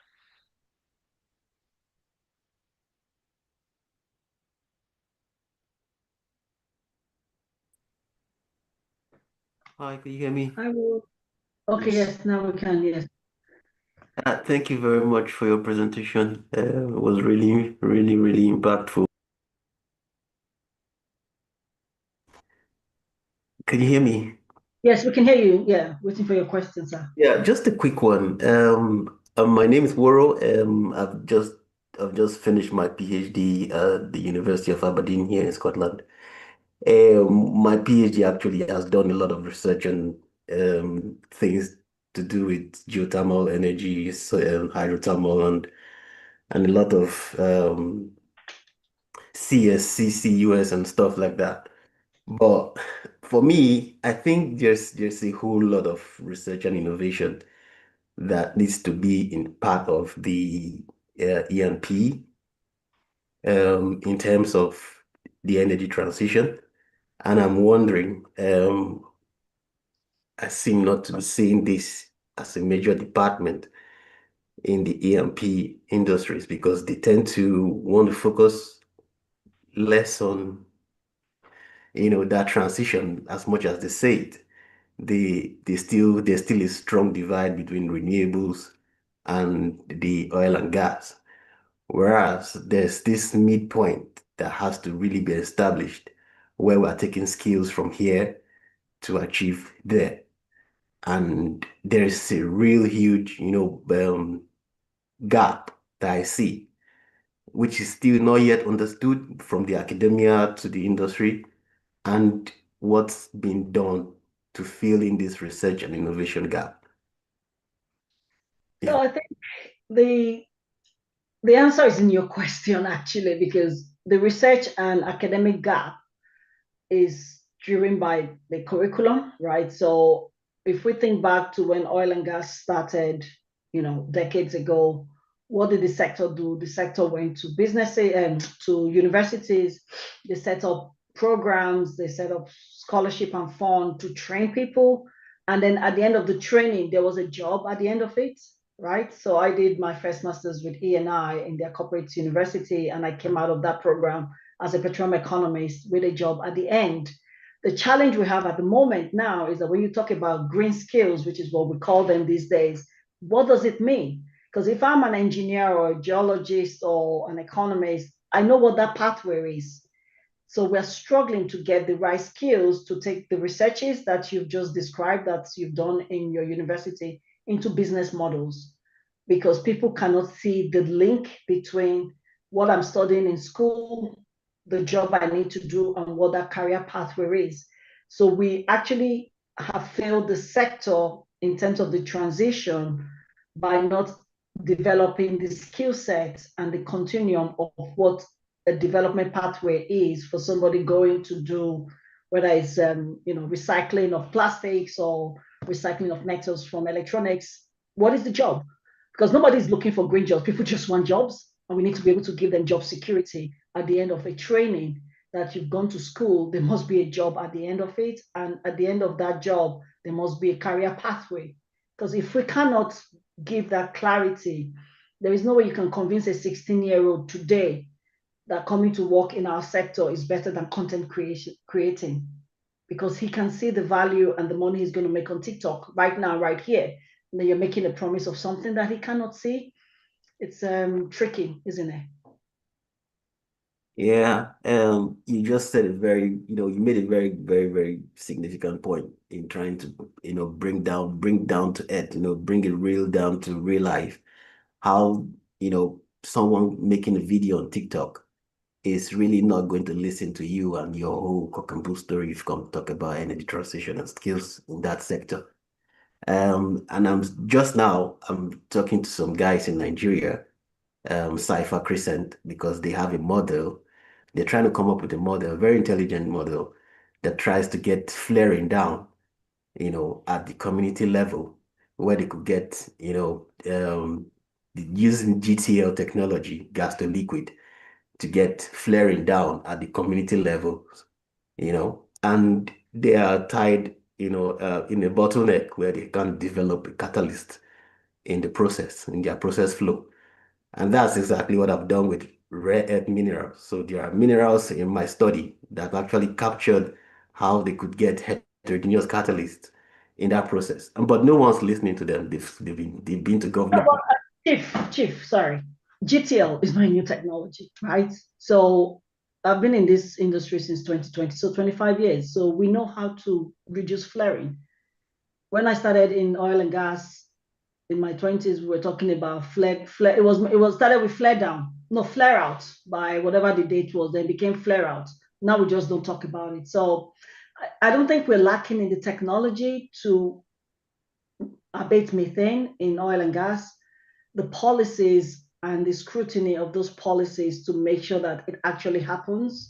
Hi, can you hear me? I will. Okay, yes, now we can, yes. Thank you very much for your presentation. It was really, really, really impactful. Can you hear me? Yes, we can hear you. Yeah, waiting for your question, sir. Yeah, just a quick one. My name is Woro. I've just finished my PhD at the University of Aberdeen here in Scotland. My PhD actually has done a lot of research on things to do with geothermal energy, so, hydrothermal, and a lot of CSC, CUS, and stuff like that. But for me, I think there's a whole lot of research and innovation that needs to be in part of the E&P in terms of the energy transition. And I'm wondering, I seem not to be seeing this as a major department in the E&P industries because they tend to want to focus less on, that transition as much as they say it. There's still a strong divide between renewables and the oil and gas. Whereas there's this midpoint that has to really be established where we're taking skills from here to achieve there. And there's a real huge, gap that I see, which is still not yet understood from the academia to the industry, and what's been done to fill in this research and innovation gap. So I think the answer is in your question, actually, because the research and academic gap is driven by the curriculum, right? So if we think back to when oil and gas started, decades ago, what did the sector do? The sector went to businesses and to universities. They set up programs, they set up scholarship and fund to train people. And then at the end of the training, there was a job at the end of it, right? So I did my first master's with E&I in their corporate university, and I came out of that program as a petroleum economist with a job at the end. The challenge we have at the moment now is that when you talk about green skills, which is what we call them these days, what does it mean? Because if I'm an engineer or a geologist or an economist, I know what that pathway is. So we're struggling to get the right skills to take the researches that you've just described, that you've done in your university, into business models, because people cannot see the link between what I'm studying in school, the job I need to do, and what that career pathway is. So we actually have failed the sector in terms of the transition by not developing the skill set and the continuum of what a development pathway is for somebody going to do, whether it's recycling of plastics or recycling of metals from electronics. What is the job? Because nobody's looking for green jobs. People just want jobs, and we need to be able to give them job security at the end of a training that you've gone to school. There must be a job at the end of it, and at the end of that job, there must be a career pathway. Because if we cannot give that clarity, there is no way you can convince a 16-year-old today that coming to work in our sector is better than content creating, because he can see the value and the money he's going to make on TikTok right now, right here. And then you're making a promise of something that he cannot see. It's tricky, isn't it? Yeah, you just said a very, you made a very, very, very significant point in trying to, bring down to earth, bring it real down to real life. How, someone making a video on TikTok is really not going to listen to you and your whole cock and bull story you've come to talk about energy transition and skills in that sector. And I'm talking to some guys in Nigeria, Cypher Crescent, because they have a model. They're trying to come up with a model, a very intelligent model that tries to get flaring down, at the community level, where they could get, using GTL technology, gas to liquid, to get flaring down at the community level, and they are tied, in a bottleneck where they can't develop a catalyst in the process, in their process flow. And that's exactly what I've done with rare earth minerals. So there are minerals in my study that actually captured how they could get heterogeneous catalysts in that process. But no one's listening to them. They've been to No, government. but, Chief, sorry. GTL is not a new technology, right? So I've been in this industry since 2020, so 25 years. So we know how to reduce flaring. When I started in oil and gas in my 20s, we were talking about flare. It was started with flare down, no flare out by whatever the date was, then became flare out. Now we just don't talk about it. So I don't think we're lacking in the technology to abate methane in oil and gas. The policies and the scrutiny of those policies to make sure that it actually happens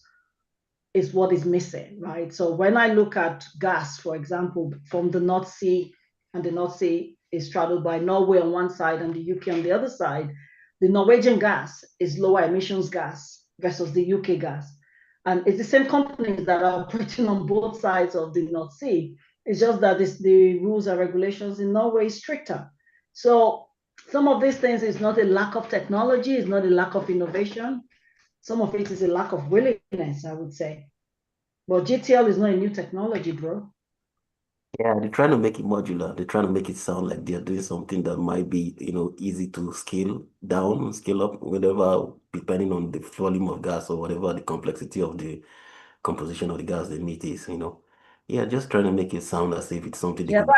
is what is missing, right? So when I look at gas, for example, from the North Sea, and the North Sea is straddled by Norway on one side and the UK on the other side, the Norwegian gas is lower emissions gas versus the UK gas. And it's the same companies that are operating on both sides of the North Sea. It's just that the rules and regulations in Norway is stricter. So some of these things is not a lack of technology, it's not a lack of innovation. Some of it is a lack of willingness, I would say. But GTL is not a new technology, bro. Yeah, they're trying to make it modular. They're trying to make it sound like they're doing something that might be, easy to scale down, scale up, whatever, depending on the volume of gas or whatever the complexity of the composition of the gas they meet is. Yeah, just trying to make it sound as if it's something they Yeah, could. but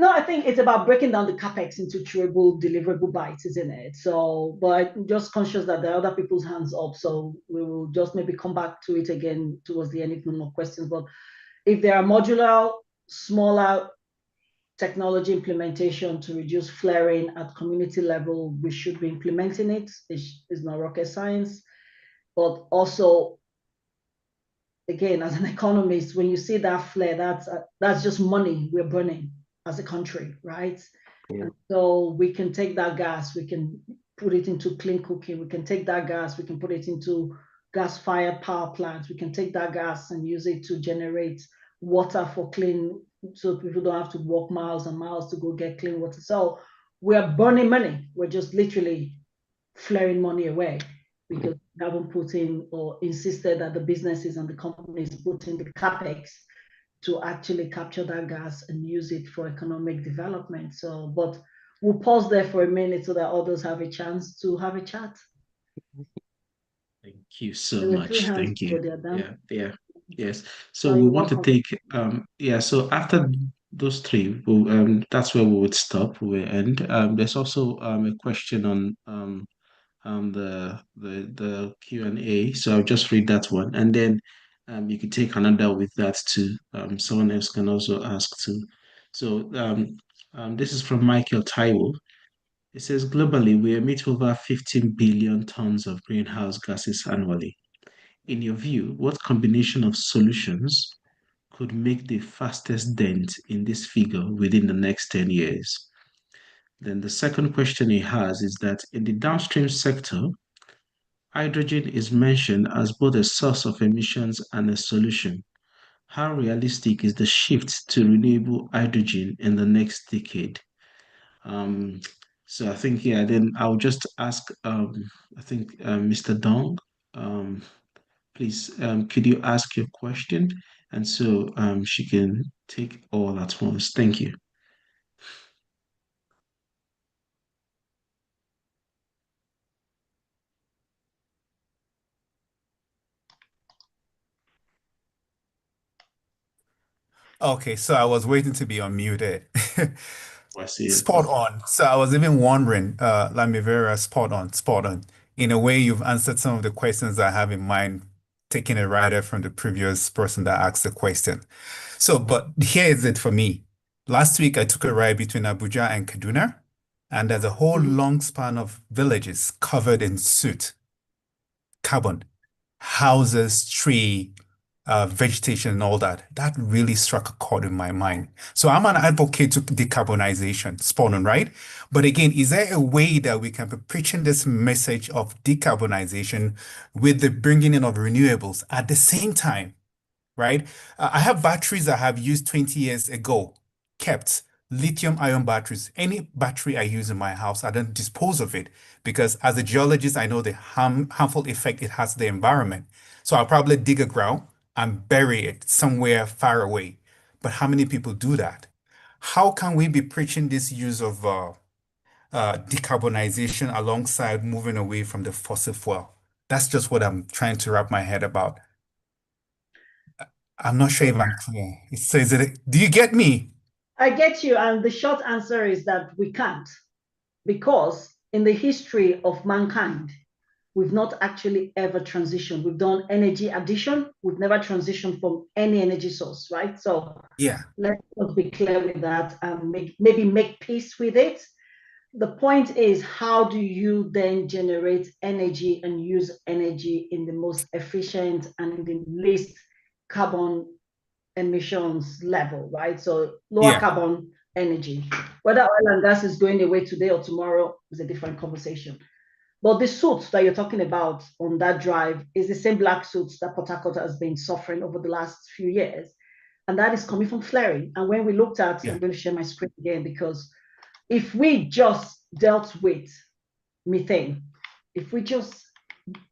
I think it's about breaking down the capex into chewable, deliverable bites, isn't it? So, but I'm just conscious that there are other people's hands up. So we will just maybe come back to it again towards the end if no more questions. But if there are modular, smaller technology implementation to reduce flaring at community level, we should be implementing it. It's not rocket science. But also, again, as an economist, when you see that flare, that's just money we're burning as a country, right? Yeah. And so we can take that gas, we can put it into clean cooking, we can take that gas, we can put it into gas-fired power plants, we can take that gas and use it to generate water for clean, so people don't have to walk miles and miles to go get clean water. So we're burning money. We're just literally flaring money away because we haven't put in or insisted that the businesses and the companies put in the capex to actually capture that gas and use it for economic development. So, but we'll pause there for a minute so that others have a chance to have a chat. Thank you so There were three much. hands, Thank you. but they're done. Yeah. Yes. So No, we you're want to welcome. take so after those three, that's where we would stop, we will end. There's also a question on the Q&A. So I'll just read that one. And then you can take another with that too. Someone else can also ask too. So this is from Michael Taiwo. It says globally, we emit over 15 billion tons of greenhouse gases annually. In your view, what combination of solutions could make the fastest dent in this figure within the next 10 years? Then the second question he has is that in the downstream sector, hydrogen is mentioned as both a source of emissions and a solution. How realistic is the shift to renewable hydrogen in the next decade? Um, so I think, yeah, then I'll just ask, I think, Mr. Dong, um, please, could you ask your question? And so she can take all at once. Thank you. Okay, so I was waiting to be unmuted. I see it. Spot on. So I was even wondering, Lamivera, spot on, spot on. In a way, you've answered some of the questions I have in mind, taking a rider from the previous person that asked the question. So, but here is it for me. Last week, I took a ride between Abuja and Kaduna, and there's a whole long span of villages covered in soot, carbon, houses, tree, vegetation, and all that. That really struck a chord in my mind. So I'm an advocate to decarbonization, spot on, right? But again, is there a way that we can be preaching this message of decarbonization with the bringing in of renewables at the same time? Right? I have batteries I have used 20 years ago, kept lithium ion batteries. Any battery I use in my house, I don't dispose of it because as a geologist, I know the harmful effect it has to the environment. So I'll probably dig a ground and bury it somewhere far away. But how many people do that? How can we be preaching this use of decarbonization alongside moving away from the fossil fuel? That's just what I'm trying to wrap my head about. I'm not sure if I'm clear. It says it. Do you get me? I get you. And the short answer is that we can't, because in the history of mankind, we've not actually ever transitioned. We've done energy addition. We've never transitioned from any energy source, right? So Yeah. let's be clear with that and maybe make peace with it. The point is, how do you then generate energy and use energy in the most efficient and in the least carbon emissions level, right? So lower Yeah. carbon energy. Whether oil and gas is going away today or tomorrow is a different conversation. But the soot that you're talking about on that drive is the same black soot that Port Harcourt has been suffering over the last few years. And that is coming from flaring. And when we looked at, Yeah. I'm going to share my screen again, because if we just dealt with methane, if we just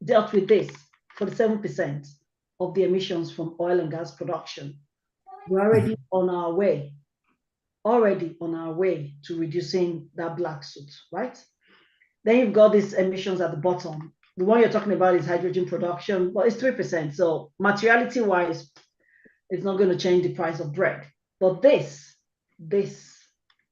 dealt with this for the 7% of the emissions from oil and gas production, we're already on our way, to reducing that black soot, right? Then you've got these emissions at the bottom. The one you're talking about is hydrogen production, but it's 3%. So materiality wise, it's not going to change the price of bread. But this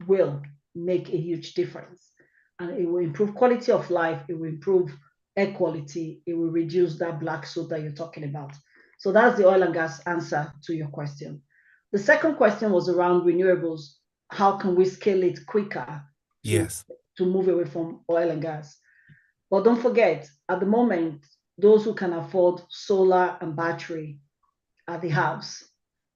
will make a huge difference. And it will improve quality of life. It will improve air quality. It will reduce that black soot that you're talking about. So that's the oil and gas answer to your question. The second question was around renewables. How can we scale it quicker Yes. to move away from oil and gas? But don't forget, at the moment, those who can afford solar and battery are the haves.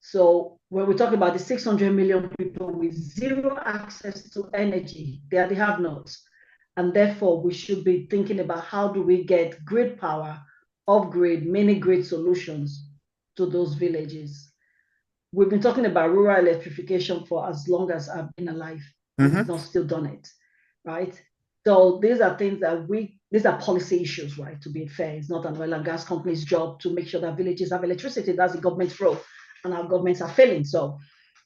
So when we talk about the 600 million people with zero access to energy, they are the have-nots. And therefore, we should be thinking about how do we get grid power, off-grid, mini-grid solutions to those villages. We've been talking about rural electrification for as long as I've been alive. We've not still done it, right? So these are things that these are policy issues, right? To be fair, it's not an oil and gas company's job to make sure that villages have electricity. That's the government's role, and our governments are failing. So,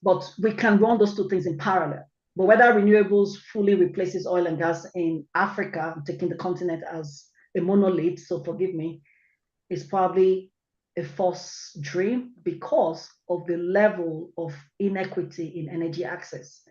but we can run those two things in parallel. But whether renewables fully replaces oil and gas in Africa, taking the continent as a monolith, so forgive me, is probably a false dream because of the level of inequity in energy access.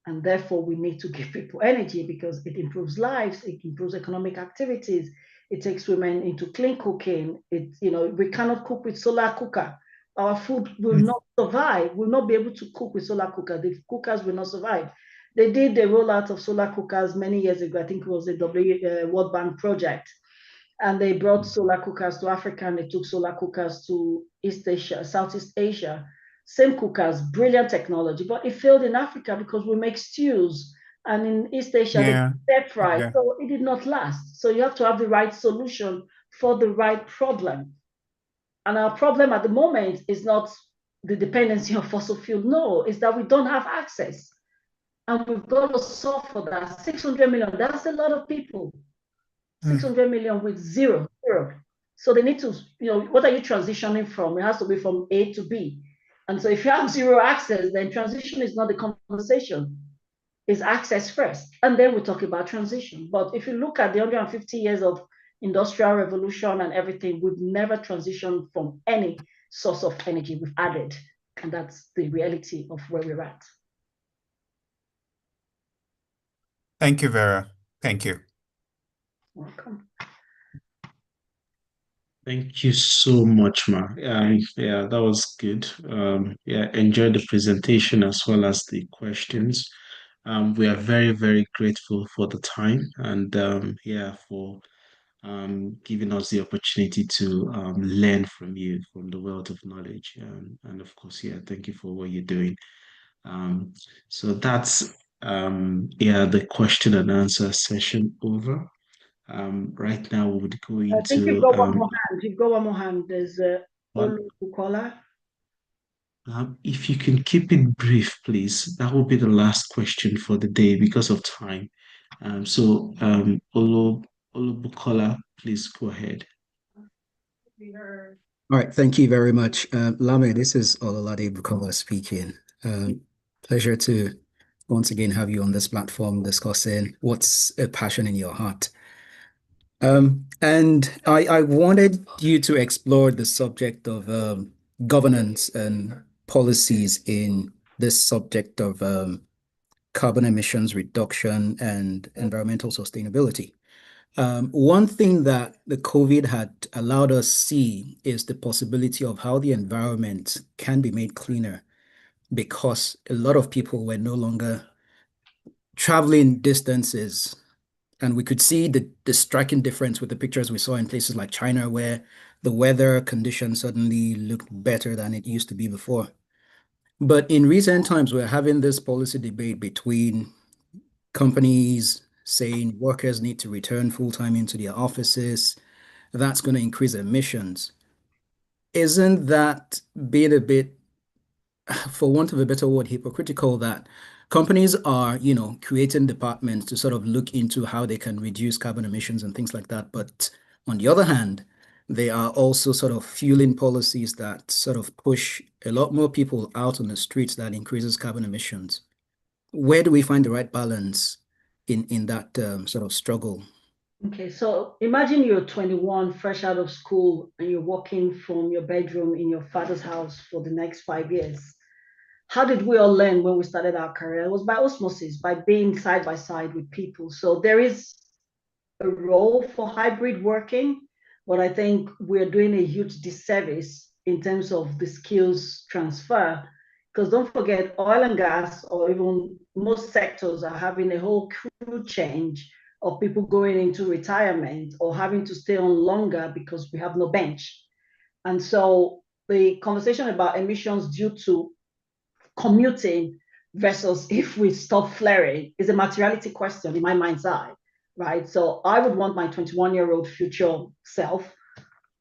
And therefore, we need to give people energy because it improves lives, it improves economic activities, it takes women into clean cooking. We cannot cook with solar cooker. Our food will not survive. We'll not be able to cook with solar cooker. The cookers will not survive. They did the rollout of solar cookers many years ago. I think it was a World Bank project. And they brought solar cookers to Africa, and they took solar cookers to East Asia, Southeast Asia. Same cookers, brilliant technology, but it failed in Africa because we make stews. And in East Asia, they stir fry, so it did not last. So you have to have the right solution for the right problem. And our problem at the moment is not the dependency on fossil fuel. No, it's that we don't have access. And we've got to solve for that. 600 million, that's a lot of people. 600 million with zero. So they need to, what are you transitioning from? It has to be from A to B. And so if you have zero access, then transition is not the conversation. It's access first. And then we talk about transition. But if you look at the 150 years of industrial revolution and everything, we've never transitioned from any source of energy. We've added And that's the reality of where we're at. Thank you, Vera. Thank you. Welcome. Thank you so much, Ma. Yeah, that was good. Yeah, enjoyed the presentation as well as the questions. We are very, very grateful for the time and yeah, for giving us the opportunity to learn from you, from the wealth of knowledge. And of course, yeah, thank you for what you're doing. Um, so that's yeah, the question and answer session over. Right now, we would go I think you've into got one more hand. You've got one more hand. There's one. Olu Bukola. If you can keep it brief, please. That will be the last question for the day because of time. Olubukola, please go ahead. All right, thank you very much. Lame, this is Ololade Bukola speaking. Pleasure to once again have you on this platform discussing what's a passion in your heart. And I wanted you to explore the subject of governance and policies in this subject of carbon emissions reduction and environmental sustainability. One thing that the COVID had allowed us see is the possibility of how the environment can be made cleaner because a lot of people were no longer traveling distances. And we could see the striking difference with the pictures we saw in places like China, where the weather conditions suddenly looked better than it used to be before. But in recent times, we're having this policy debate between companies saying workers need to return full-time into their offices. That's going to increase emissions. Isn't that being a bit, for want of a better word, hypocritical that companies are, creating departments to sort of look into how they can reduce carbon emissions and things like that. But on the other hand, they are also sort of fueling policies that sort of push a lot more people out on the streets that increases carbon emissions. Where do we find the right balance in that sort of struggle? Okay, so imagine you're 21, fresh out of school, and you're walking from your bedroom in your father's house for the next 5 years. How did we all learn when we started our career? It was by osmosis, by being side by side with people. So there is a role for hybrid working, but I think we're doing a huge disservice in terms of the skills transfer. Because don't forget, oil and gas, or even most sectors, are having a whole crew change of people going into retirement or having to stay on longer because we have no bench. And so the conversation about emissions due to commuting versus if we stop flaring is a materiality question in my mind's eye, right? So I would want my 21-year-old future self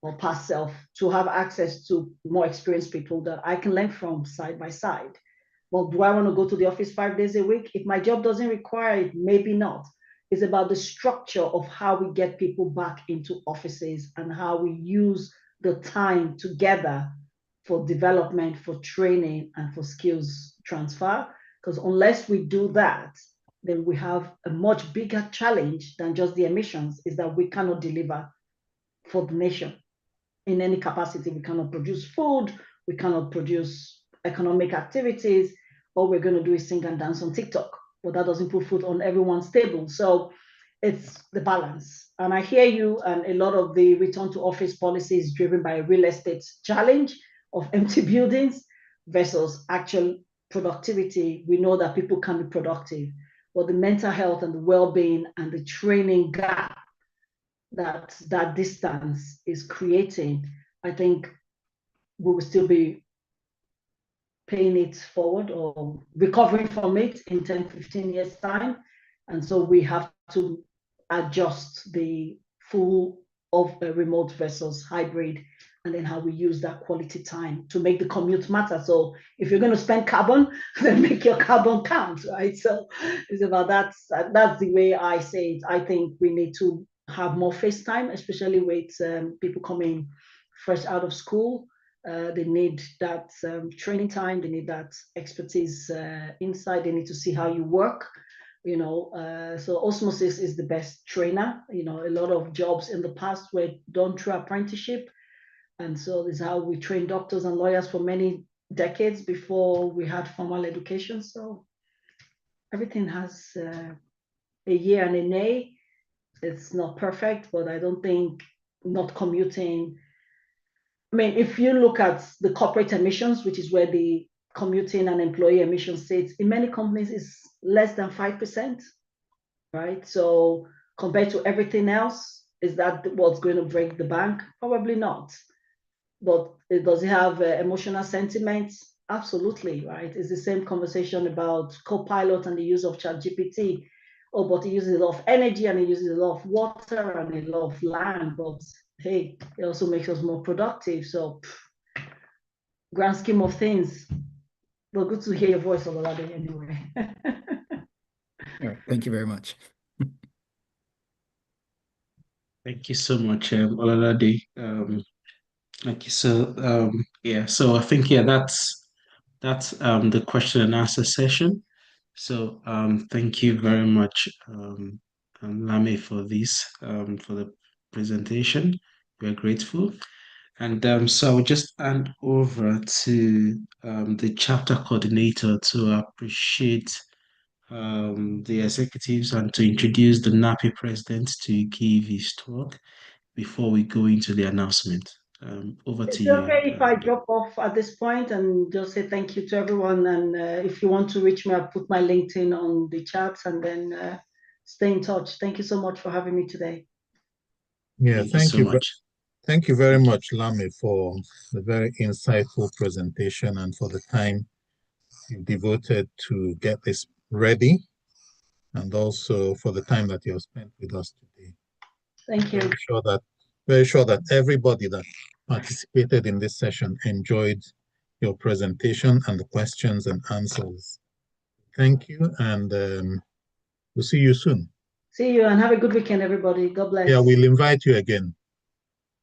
or past self to have access to more experienced people that I can learn from side by side. Well, do I want to go to the office 5 days a week? If my job doesn't require it, maybe not. It's about the structure of how we get people back into offices and how we use the time together for development, for training, and for skills transfer. Because unless we do that, then we have a much bigger challenge than just the emissions, is that we cannot deliver for the nation in any capacity. We cannot produce food, we cannot produce economic activities. All we're going to do is sing and dance on TikTok, but that doesn't put food on everyone's table. So it's the balance. And I hear you, and a lot of the return to office policy is driven by a real estate challenge of empty buildings versus actual productivity. We know that people can be productive, but the mental health and the well-being and the training gap that distance is creating, I think we will still be paying it forward or recovering from it in 10, 15 years time. And so we have to adjust the full of a remote versus hybrid, and then how we use that quality time to make the commute matter. So if you're going to spend carbon, then make your carbon count, right? So it's about that. That's the way I say it. I think we need to have more face time, especially with people coming fresh out of school. They need that training time. They need that expertise inside. They need to see how you work. So osmosis is the best trainer. A lot of jobs in the past were done through apprenticeship, and so this is how we train doctors and lawyers for many decades before we had formal education. So everything has a year and a nay. It's not perfect, but I don't think not commuting. I mean, if you look at the corporate emissions, which is where the commuting and employee emission sits, in many companies is less than 5%, right? So compared to everything else, is that what's going to break the bank? Probably not. But does it have emotional sentiments? Absolutely, right? It's the same conversation about Copilot and the use of ChatGPT. Oh, but it uses a lot of energy and it uses a lot of water and a lot of land. But hey, it also makes us more productive. So, grand scheme of things, but good to hear your voice, Ololade, anyway. All right. Thank you very much. Thank you so much, Olalade. Thank you. So yeah, so I think that's the question and answer session. So thank you very much, Lame, for this for the presentation. We're grateful. And so I'll just hand over to the chapter coordinator to appreciate the executives and to introduce the NAPI president to give his talk before we go into the announcement. Over to It's you. okay if I drop off at this point and just say thank you to everyone. And if you want to reach me, I'll put my LinkedIn on the chat and then stay in touch. Thank you so much for having me today. Yeah, Thank you so much. Thank you very much, Lame, for the very insightful presentation and for the time you devoted to get this ready, and also for the time that you have spent with us today. Thank you. Very sure that everybody that participated in this session enjoyed your presentation and the questions and answers. Thank you, and we'll see you soon. See you and have a good weekend, everybody. God bless. Yeah, we'll invite you again.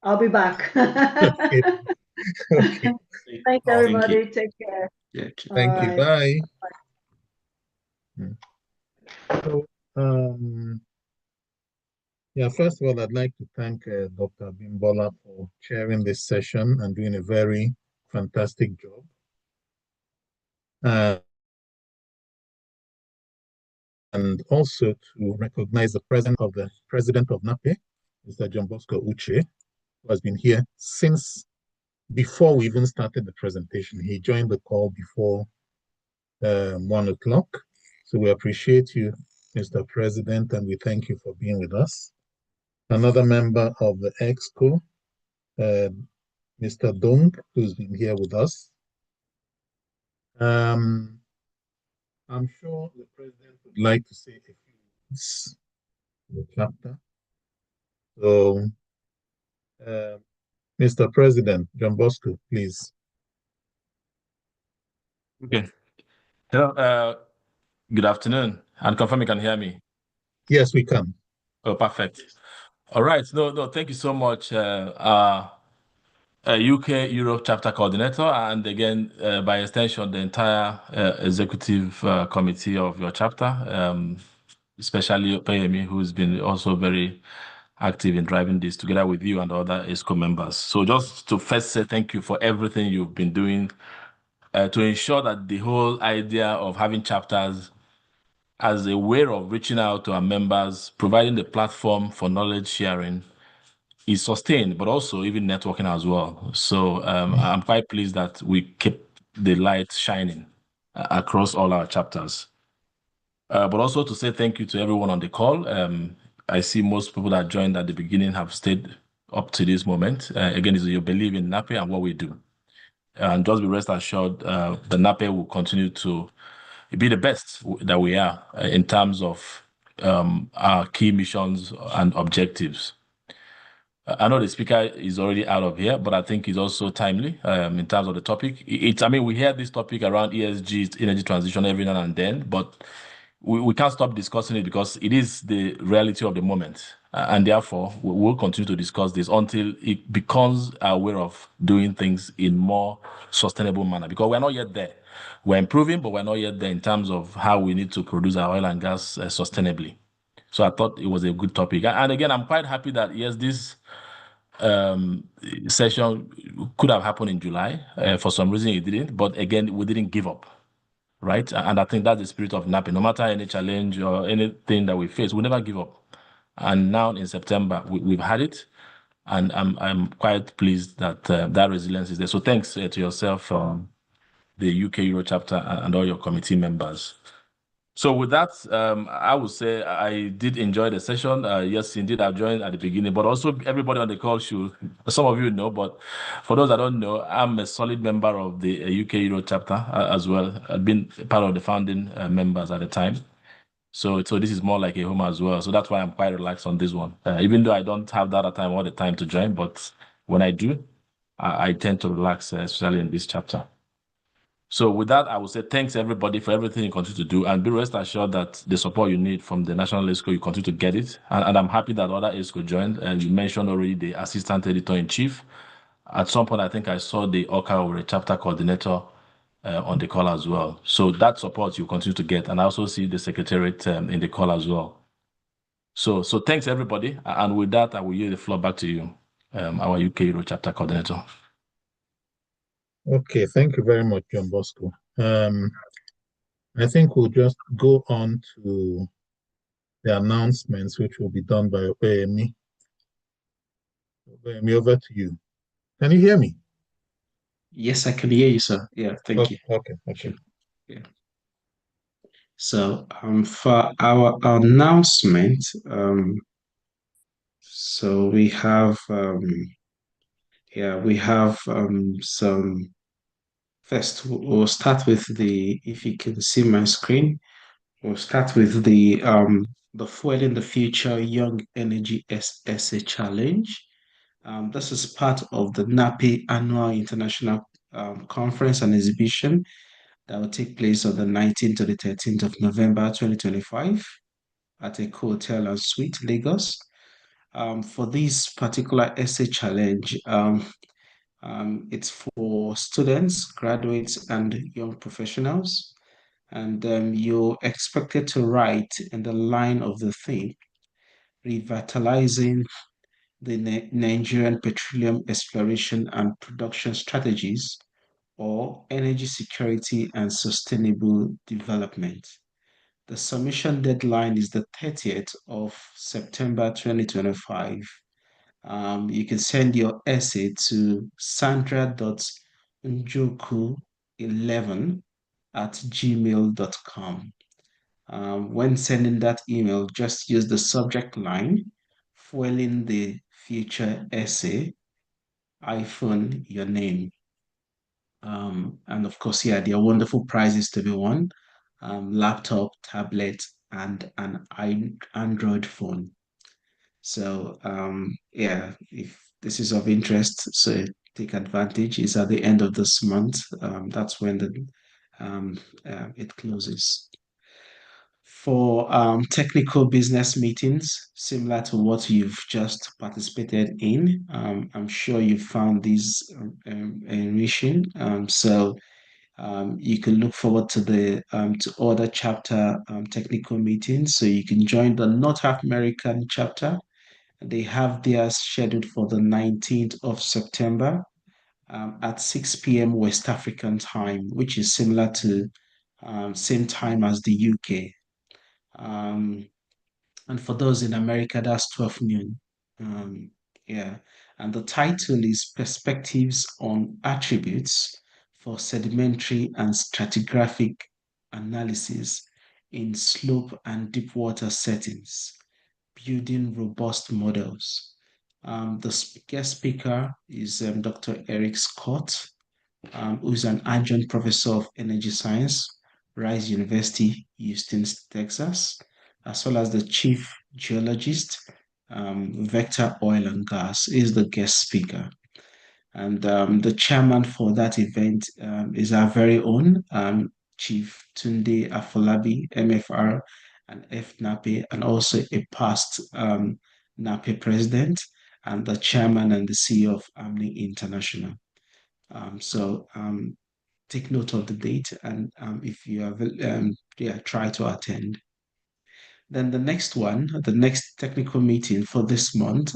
I'll be back. Okay. Okay. Thanks, everybody. Take care. Yeah. Thank you. Bye. Bye. So, yeah, first of all, I'd like to thank Dr. Bimbola for chairing this session and doing a very fantastic job. And also to recognize the presence of the president of NAPE, Mr. John Bosco Uche, who has been here since before we even started the presentation. He joined the call before 1 o'clock. So we appreciate you, Mr. President, and we thank you for being with us. Another member of the EXCO, Mr. Dong, who's been here with us. I'm sure the president would like to say a few words in the chapter. So, Mr. President, John Bosco, please. Okay. Hello, good afternoon. And confirm you can hear me. Yes, we can. Oh, perfect. All right. No, thank you so much, UK Europe chapter coordinator, and again, by extension, the entire executive committee of your chapter, especially Payemi, who's been also very active in driving this together with you and other ESCO members. So just to first say thank you for everything you've been doing to ensure that the whole idea of having chapters as a way of reaching out to our members, providing the platform for knowledge sharing is sustained, but also even networking as well. So I'm quite pleased that we keep the light shining across all our chapters. But also to say thank you to everyone on the call. I see most people that joined at the beginning have stayed up to this moment. Again, is you believe in NAPE and what we do. And just be rest assured, the NAPE will continue to be the best that we are in terms of our key missions and objectives. I know the speaker is already out of here, but I think it's also timely in terms of the topic. I mean, we hear this topic around ESG, energy transition every now and then, but we can't stop discussing it because it is the reality of the moment. And therefore, we will continue to discuss this until it becomes our way of doing things in more sustainable manner, because we're not yet there. We're improving, but we're not yet there in terms of how we need to produce our oil and gas sustainably. So I thought it was a good topic. And again, I'm quite happy that, yes, this session could have happened in July. For some reason, it didn't. But again, we didn't give up, right? And I think that's the spirit of NAPI. No matter any challenge or anything that we face, we never give up. And now in September, we've had it, and I'm quite pleased that that resilience is there. So thanks to yourself, the UK Euro chapter, and all your committee members. So with that, I would say I did enjoy the session. Yes, indeed, I joined at the beginning, but also everybody on the call should, some of you know, but for those that don't know, I'm a solid member of the UK Euro chapter as well. I've been part of the founding members at the time. So this is more like a home as well. So that's why I'm quite relaxed on this one. Even though I don't have that time all the time to join, but when I do, I tend to relax, especially in this chapter. So with that, I would say thanks everybody for everything you continue to do, and be rest assured that the support you need from the National ESCO, you continue to get it. And I'm happy that other ESCO joined, and you mentioned already the Assistant Editor-in-Chief. At some point, I think I saw the OCA or a chapter coordinator on the call as well. So that support you continue to get, and I also see the Secretariat in the call as well. So thanks everybody, and with that, I will yield the floor back to you, our UK Euro chapter coordinator. Okay, thank you very much, John Bosco. I think we'll just go on to the announcements, which will be done by Opeyemi. Opeyemi, over to you. Can you hear me? Yes, I can hear you, sir. Yeah, thank you. Okay. Sure. Yeah. So for our announcement, so we have some. First, we'll start with if you can see my screen, we'll start with the Fueling the Future Young Energy Essay Challenge. This is part of the NAPI Annual International Conference and Exhibition that will take place on the 19th to the 13th of November 2025 at a hotel and suite, Lagos. For this particular essay challenge, it's for students, graduates, and young professionals. And you're expected to write in the line of the theme, revitalizing the Nigerian petroleum exploration and production strategies, or energy security and sustainable development. The submission deadline is the 30th of September 2025. You can send your essay to sandra.njoku11@gmail.com. When sending that email, just use the subject line, Fueling the Future Essay, your name. And of course, yeah, there are wonderful prizes to be won, laptop, tablet, and an Android phone. So yeah, if this is of interest, so take advantage. It's at the end of this month. That's when it closes. For technical business meetings, similar to what you've just participated in, I'm sure you found these enriching. You can look forward to the to other chapter technical meetings. So you can join the North American chapter. They have theirs scheduled for the 19th of September at 6 p.m. West African time, which is similar to same time as the UK. And for those in America, that's 12 noon. Yeah. And the title is Perspectives on Attributes for Sedimentary and Stratigraphic Analysis in Slope and Deep Water Settings, Building Robust Models. The guest speaker is Dr. Eric Scott, who is an adjunct professor of energy science, Rice University, Houston, Texas, as well as the chief geologist, Vector Oil and Gas, is the guest speaker. And the chairman for that event is our very own Chief Tunde Afolabi, MFR and FNAPE, and also a past NAPE president and the chairman and the CEO of AMLI International. So take note of the date, and if you have, try to attend. Then the next one, the next technical meeting for this month,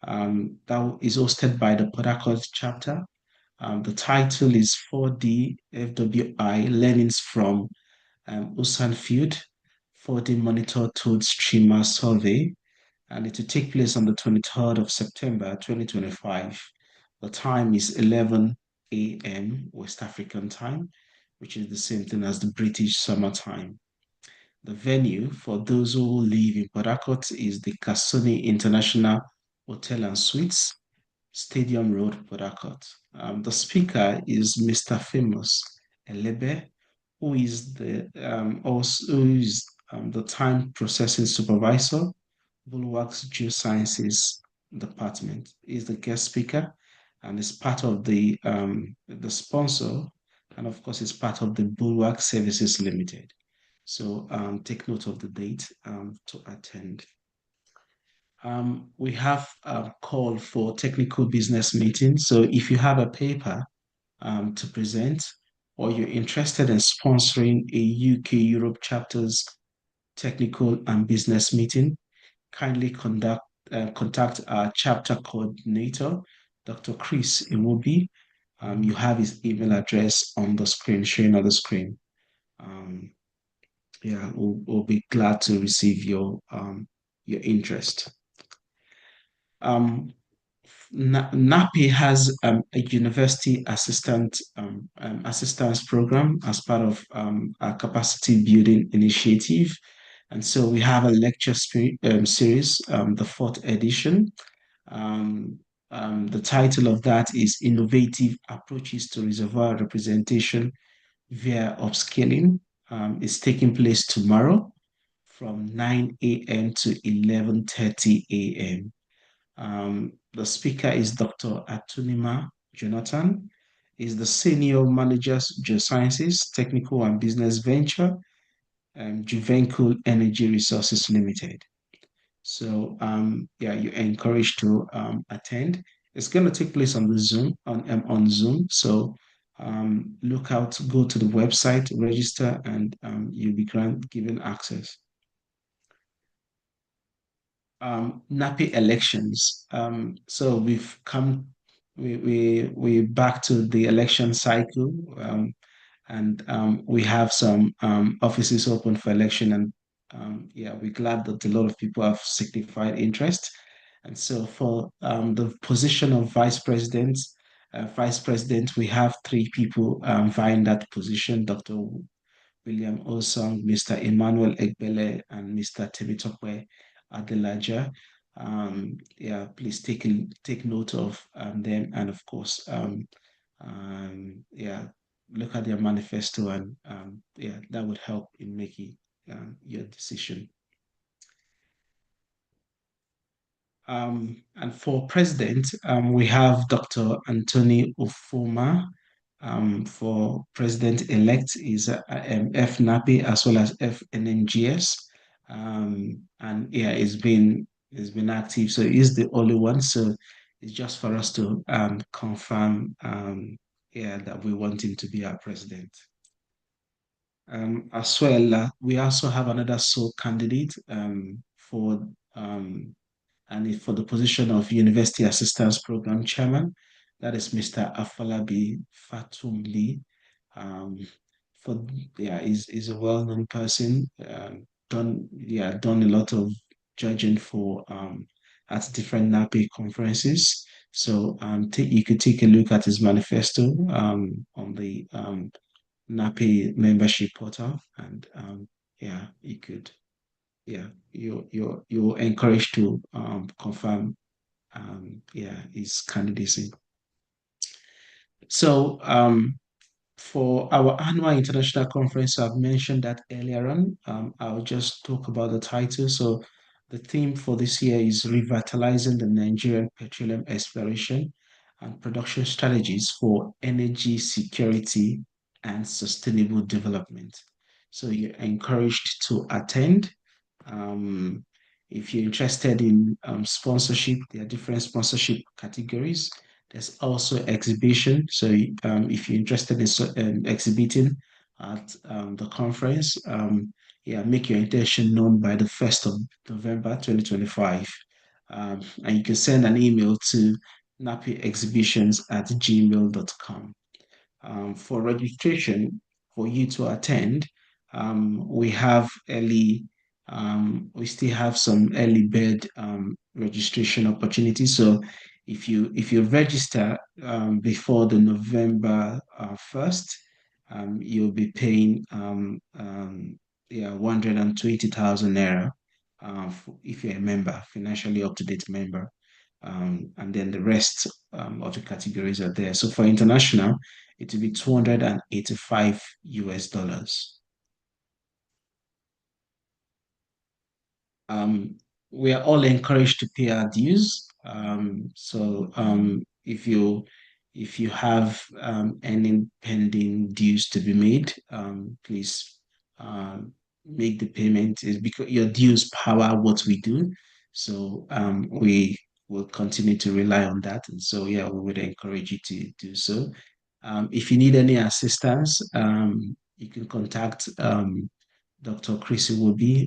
that is hosted by the Port Harcourt chapter. The title is 4D FWI Learnings from Ocean Field 4D Monitor Toad Streamer Survey, and it will take place on the 23rd of September 2025. The time is 11 a.m. West African time, which is the same thing as the British summer time. The venue for those who live in Port Harcourt is the Kasoni International Hotel and Suites, Stadium Road, Port Harcourt. The speaker is Mr. Famous Elebe, who is the time processing supervisor, Bulwark's Geosciences Department. Is the guest speaker and is part of the sponsor, and of course, is part of the Bulwark Services Limited. So take note of the date to attend. We have a call for technical business meetings. So if you have a paper to present, or you're interested in sponsoring a UK Europe chapter's technical and business meeting, kindly contact our chapter coordinator, Dr. Chris Iwobi. You have his email address on the screen, showing on the screen. We'll be glad to receive your interest. NAPI has a university assistance program as part of our capacity building initiative. And so we have a lecture series, the 4th edition. The title of that is Innovative Approaches to Reservoir Representation via Upscaling. It's taking place tomorrow from 9 a.m. to 11:30 a.m. The speaker is Dr. Atunima Jonathan. He's the Senior Manager, Geosciences, Technical and Business Venture, Juvencool Energy Resources Limited. So you're encouraged to attend. It's going to take place on the Zoom, on Zoom. So look out, go to the website, register, and you'll be given access. NAPI elections. So we've come, we back to the election cycle, and we have some offices open for election, and we're glad that a lot of people have signified interest. And so for the position of vice president, we have 3 people vying that position: Dr. William Osong, Mr. Emmanuel Egbele, and Mr. Temitope Adelaja. Please take note of them, and of course, look at their manifesto, and that would help in making your decision. And for president, we have Dr. Anthony Ofoma. For president-elect is FNAPI as well as FNMGS. And it's been active, so he's the only one. So it's just for us to confirm that we want him to be our president. As well, we also have another sole candidate for the position of University Assistance Program Chairman. That is Mr. Afalabi Fatumli. He's a well-known person. Done a lot of judging for at different NAPI conferences. So you could take a look at his manifesto on the NAPI membership portal, and you could. You're encouraged to confirm his candidacy. So for our annual international conference, I've mentioned that earlier on. I'll just talk about the title. So the theme for this year is Revitalizing the Nigerian Petroleum Exploration and Production Strategies for Energy Security and Sustainable Development. So you're encouraged to attend. If you're interested in sponsorship, there are different sponsorship categories. There's also exhibition. So if you're interested in exhibiting at the conference, make your intention known by the 1st of November 2025. And you can send an email to napiexhibitions@gmail.com. For registration for you to attend, we have we still have some early bird registration opportunities. So if you register before the November 1st, you'll be paying yeah, 120,000 naira if you're a member, financially up to date member. And then the rest of the categories are there. So for international, it will be 285 US dollars. Um, we are all encouraged to pay our dues. So if you have any pending dues to be made, please make the payment. Is because your dues power what we do. So we will continue to rely on that. And so yeah, we would encourage you to do so. If you need any assistance, you can contact Dr. Chris Iwobi,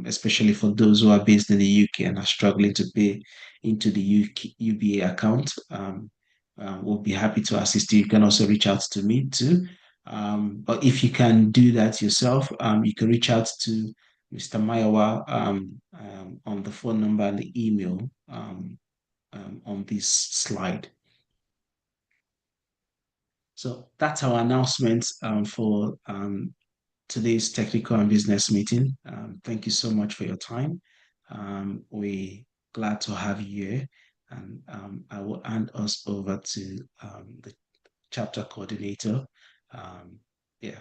especially for those who are based in the UK and are struggling to pay into the UBA account. We'll be happy to assist you. You can also reach out to me too. But if you can do that yourself, you can reach out to Mr. Mayawa on the phone number and the email on this slide. So that's our announcement for today's technical and business meeting. Thank you so much for your time. We're glad to have you here. And I will hand us over to the chapter coordinator yeah,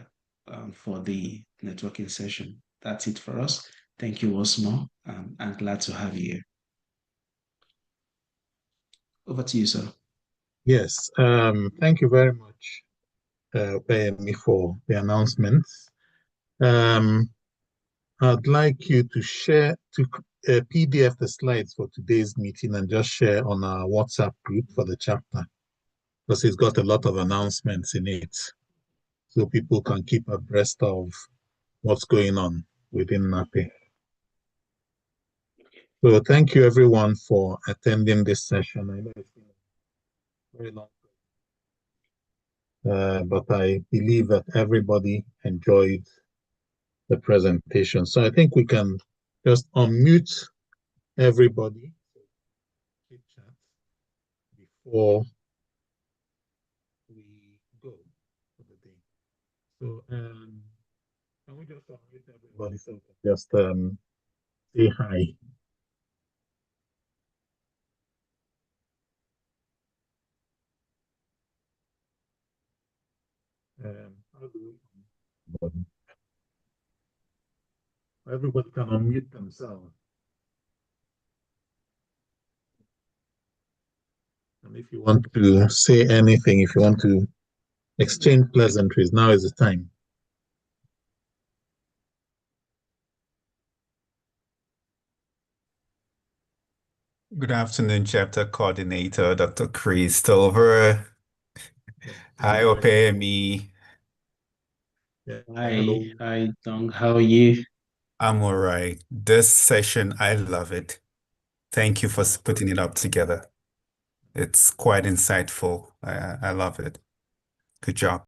for the networking session. That's it for us. Thank you once more. I'm glad to have you here. Over to you, sir. Yes, thank you very much, Bayemi, for the announcements. I'd like you to share, to PDF the slides for today's meeting and just share on our WhatsApp group for the chapter, because it's got a lot of announcements in it, so people can keep abreast of what's going on within NAPI. So thank you everyone for attending this session. I know it's been very long, but I believe that everybody enjoyed the presentation. So I think we can just unmute everybody before we go for the day. So can we just unmute everybody so we can just say hi? How do we? Everybody can unmute themselves. And if you want to say anything, if you want to exchange pleasantries, now is the time. Good afternoon, chapter coordinator, Dr. Chris Verre. Hi, Opeyemi. Hi, Dong. How are you? I'm all right. This session, I love it. Thank you for putting it up together. It's quite insightful. I love it. Good job.